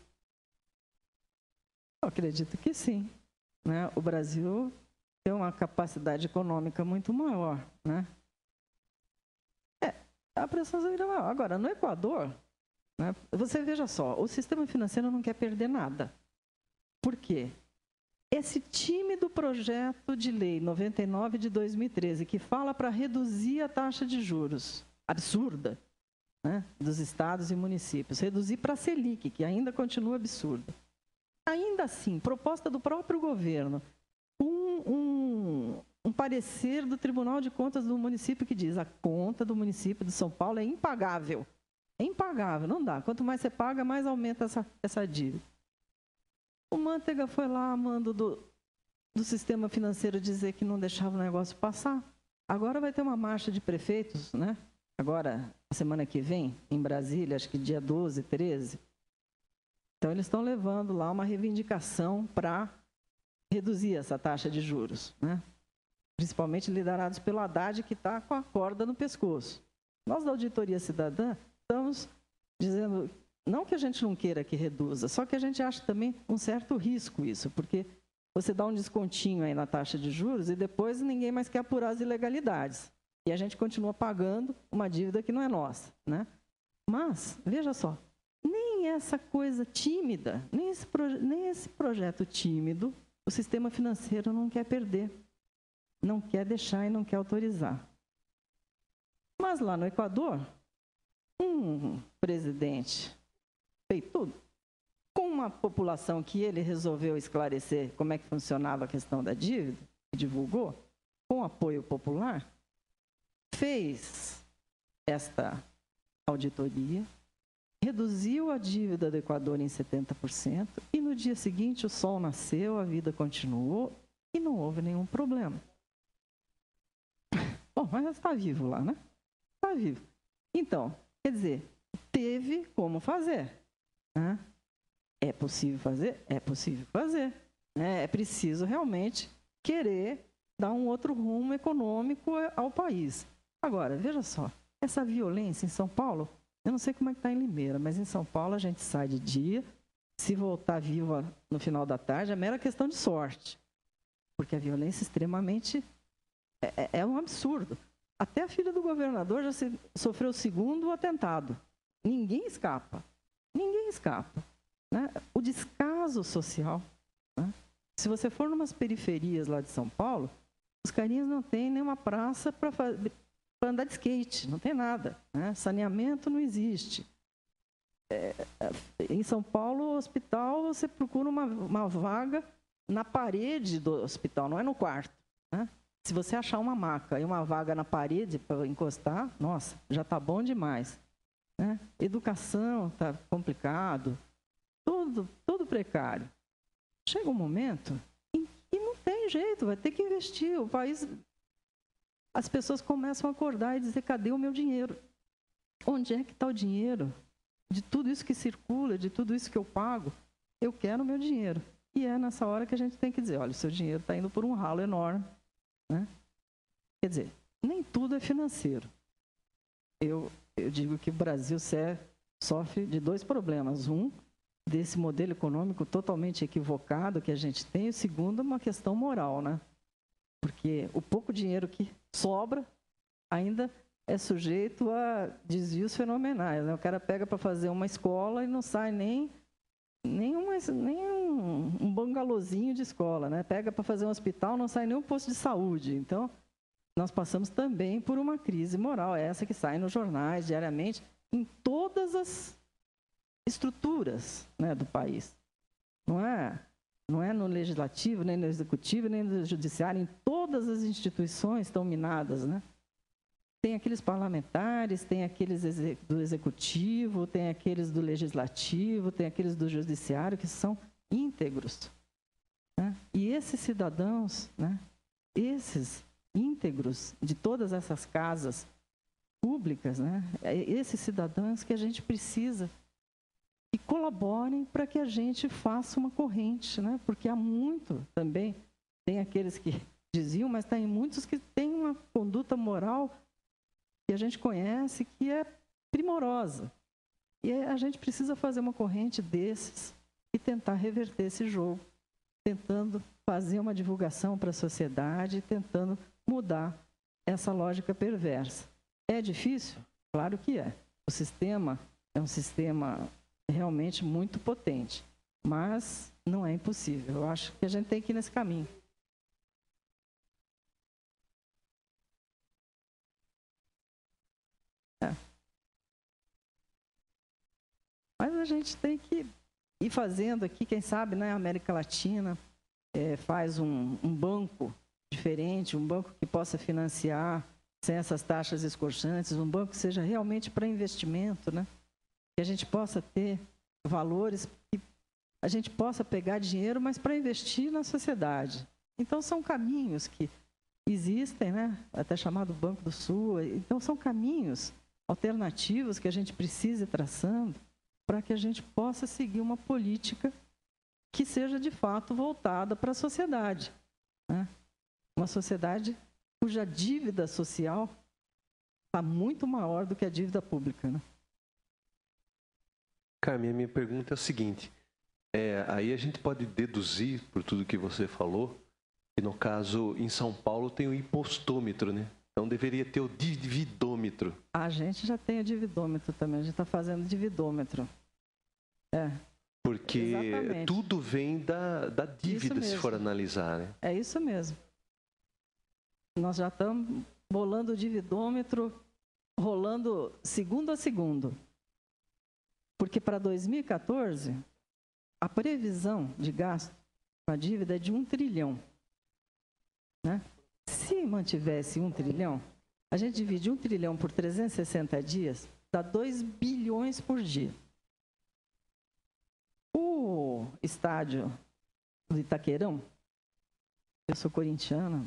Eu acredito que sim, né? O Brasil tem uma capacidade econômica muito maior, né? A pressão seria maior. Agora, no Equador, né, você veja só, o sistema financeiro não quer perder nada. Por quê? Esse tímido projeto de lei 99 de 2013, que fala para reduzir a taxa de juros absurda, né, dos estados e municípios, reduzir para a Selic, que ainda continua absurda. Ainda assim, proposta do próprio governo, um parecer do Tribunal de Contas do município que diz a conta do município de São Paulo é impagável. É impagável, não dá. Quanto mais você paga, mais aumenta essa dívida. O Manteiga foi lá, mando do sistema financeiro dizer que não deixava o negócio passar. Agora vai ter uma marcha de prefeitos, né? Agora, a semana que vem, em Brasília, acho que dia 12, 13. Então, eles estão levando lá uma reivindicação para reduzir essa taxa de juros, né? Principalmente liderados pelo Haddad, que está com a corda no pescoço. Nós, da Auditoria Cidadã, estamos dizendo, não que a gente não queira que reduza, só que a gente acha também um certo risco isso, porque você dá um descontinho aí na taxa de juros e depois ninguém mais quer apurar as ilegalidades. E a gente continua pagando uma dívida que não é nossa, né? Mas, veja só, nem essa coisa tímida, nem esse projeto tímido, o sistema financeiro não quer perder, não quer deixar e não quer autorizar. Mas lá no Equador, um presidente feito com uma população que ele resolveu esclarecer como é que funcionava a questão da dívida, e divulgou, com apoio popular, fez esta auditoria, reduziu a dívida do Equador em 70% e no dia seguinte o sol nasceu, a vida continuou e não houve nenhum problema. Bom, mas está vivo lá, né? Está vivo. Então, quer dizer, teve como fazer. Né? É possível fazer? É possível fazer. Né? É preciso realmente querer dar um outro rumo econômico ao país. Agora, veja só, essa violência em São Paulo, eu não sei como é que está em Limeira, mas em São Paulo a gente sai de dia, se voltar viva no final da tarde, é mera questão de sorte. Porque a violência extremamente é um absurdo. Até a filha do governador já sofreu o segundo atentado. Ninguém escapa. Ninguém escapa. Né? O descaso social. Né? Se você for numas periferias lá de São Paulo, os carinhas não têm nenhuma praça para andar de skate, não tem nada. Né? Saneamento não existe. Em São Paulo, o hospital, você procura uma vaga na parede do hospital, não é no quarto. Né? Se você achar uma maca e uma vaga na parede para encostar, nossa, já está bom demais. Né? Educação está complicado, tudo precário. Chega um momento em que não tem jeito, vai ter que investir. O país, as pessoas começam a acordar e dizer, cadê o meu dinheiro? Onde é que está o dinheiro? De tudo isso que circula, de tudo isso que eu pago, eu quero o meu dinheiro. E é nessa hora que a gente tem que dizer, olha, o seu dinheiro está indo por um ralo enorme. Né? Quer dizer, nem tudo é financeiro. Eu digo que o Brasil sofre de dois problemas. Um, desse modelo econômico totalmente equivocado que a gente tem. E o segundo, uma questão moral, né? Porque o pouco dinheiro que sobra ainda é sujeito a desvios fenomenais. Né? O cara pega para fazer uma escola e não sai nem um bangalôzinho de escola. Né? Pega para fazer um hospital, não sai nem um posto de saúde. Então, nós passamos também por uma crise moral, essa que sai nos jornais diariamente, em todas as estruturas, né, do país. Não é no legislativo, nem no executivo, nem no judiciário, em todas as instituições estão minadas. Né? Tem aqueles parlamentares, tem aqueles do executivo, tem aqueles do legislativo, tem aqueles do judiciário, que são íntegros. Né? E esses cidadãos, né, esses íntegros de todas essas casas públicas, né, esses cidadãos que a gente precisa que colaborem para que a gente faça uma corrente, né? Porque há muito também, tem aqueles que diziam, mas tem muitos que têm uma conduta moral que a gente conhece que é primorosa. E a gente precisa fazer uma corrente desses e tentar reverter esse jogo, tentando fazer uma divulgação para a sociedade, tentando mudar essa lógica perversa. É difícil? Claro que é. O sistema é um sistema realmente muito potente, mas não é impossível. Eu acho que a gente tem que ir nesse caminho. Mas a gente tem que ir fazendo aqui, quem sabe, né, a América Latina faz um banco diferente, um banco que possa financiar sem essas taxas escorchantes, um banco que seja realmente para investimento, né? Que a gente possa ter valores, que a gente possa pegar dinheiro, mas para investir na sociedade. Então, são caminhos que existem, né? Até chamado Banco do Sul. Então, são caminhos alternativos que a gente precisa ir traçando para que a gente possa seguir uma política que seja, de fato, voltada para a sociedade. Né? Uma sociedade cuja dívida social está muito maior do que a dívida pública. Né? Carmen, a minha pergunta é a seguinte. Aí a gente pode deduzir, por tudo que você falou, que no caso, em São Paulo, tem o impostômetro, né? Então deveria ter o dividômetro. A gente já tem o dividômetro também, a gente está fazendo dividômetro. Porque exatamente. Tudo vem da dívida, se for analisar, né? É isso mesmo. Nós já estamos bolando o dividômetro, rolando segundo a segundo. Porque para 2014, a previsão de gasto com a dívida é de 1 trilhão. Né? Se mantivesse 1 trilhão, a gente divide 1 trilhão por 360 dias, dá 2 bilhões por dia. O estádio do Itaquerão, eu sou corintiana,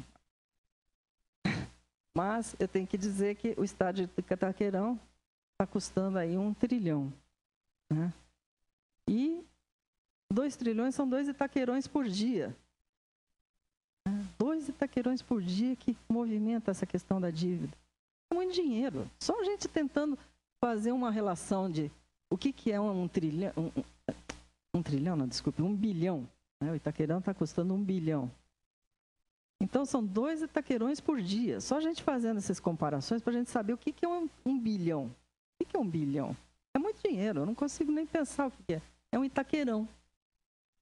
Mas eu tenho que dizer que o estádio de Itaquerão está custando aí 1 trilhão. Né? E 2 trilhões são 2 Itaquerões por dia. 2 Itaquerões por dia que movimenta essa questão da dívida. É muito dinheiro. Só a gente tentando fazer uma relação de o que é 1 trilhão. 1 trilhão, não, desculpe, 1 bilhão. Né? O Itaquerão está custando 1 bilhão. Então, são 2 Itaquerões por dia. Só a gente fazendo essas comparações para a gente saber o que é 1 bilhão. O que é 1 bilhão? É muito dinheiro, eu não consigo nem pensar o que é. É um Itaquerão.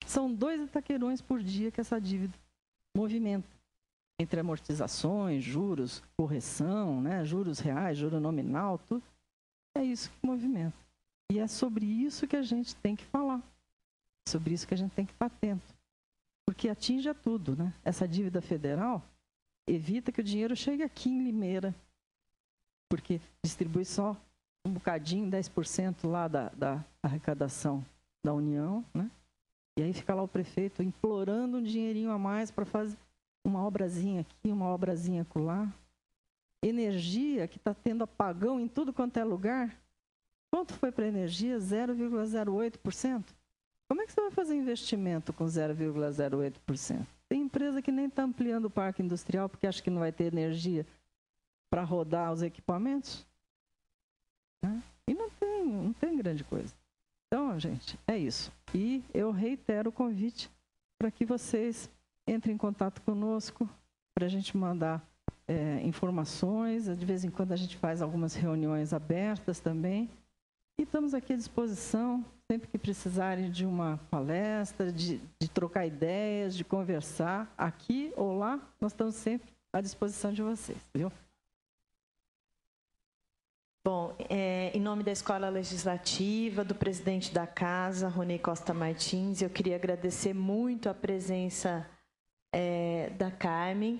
São 2 Itaquerões por dia que essa dívida movimenta. Entre amortizações, juros, correção, né? Juros reais, juro nominal, tudo. É isso que movimenta. E é sobre isso que a gente tem que falar. Sobre isso que a gente tem que estar atento. Porque atinge a tudo, né? Essa dívida federal evita que o dinheiro chegue aqui em Limeira. Porque distribui só um bocadinho, 10% lá da arrecadação da União, né? E aí fica lá o prefeito implorando um dinheirinho a mais para fazer uma obrazinha aqui, uma obrazinha acolá. Energia, que está tendo apagão em tudo quanto é lugar. Quanto foi para a energia? 0,08%. Como é que você vai fazer investimento com 0,08%? Tem empresa que nem está ampliando o parque industrial porque acha que não vai ter energia para rodar os equipamentos. Né? E não tem grande coisa. Então, gente, é isso. E eu reitero o convite para que vocês entrem em contato conosco, para a gente mandar informações. De vez em quando a gente faz algumas reuniões abertas também. E estamos aqui à disposição, sempre que precisarem de uma palestra, de trocar ideias, de conversar, aqui ou lá, nós estamos sempre à disposição de vocês, viu? Bom, em nome da Escola Legislativa, do presidente da Casa, Rony Costa Martins, eu queria agradecer muito a presença da Carmen,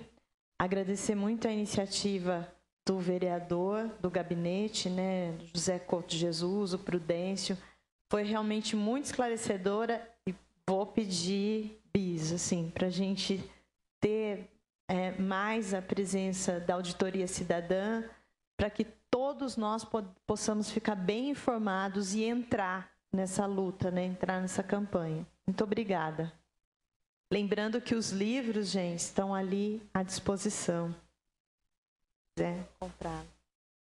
agradecer muito a iniciativa do vereador, do gabinete, né, José Couto de Jesus, o Prudêncio. Foi realmente muito esclarecedora e vou pedir bis, assim, para a gente ter mais a presença da auditoria cidadã, para que todos nós possamos ficar bem informados e entrar nessa luta, né, entrar nessa campanha. Muito obrigada. Lembrando que os livros, gente, estão ali à disposição. Comprar.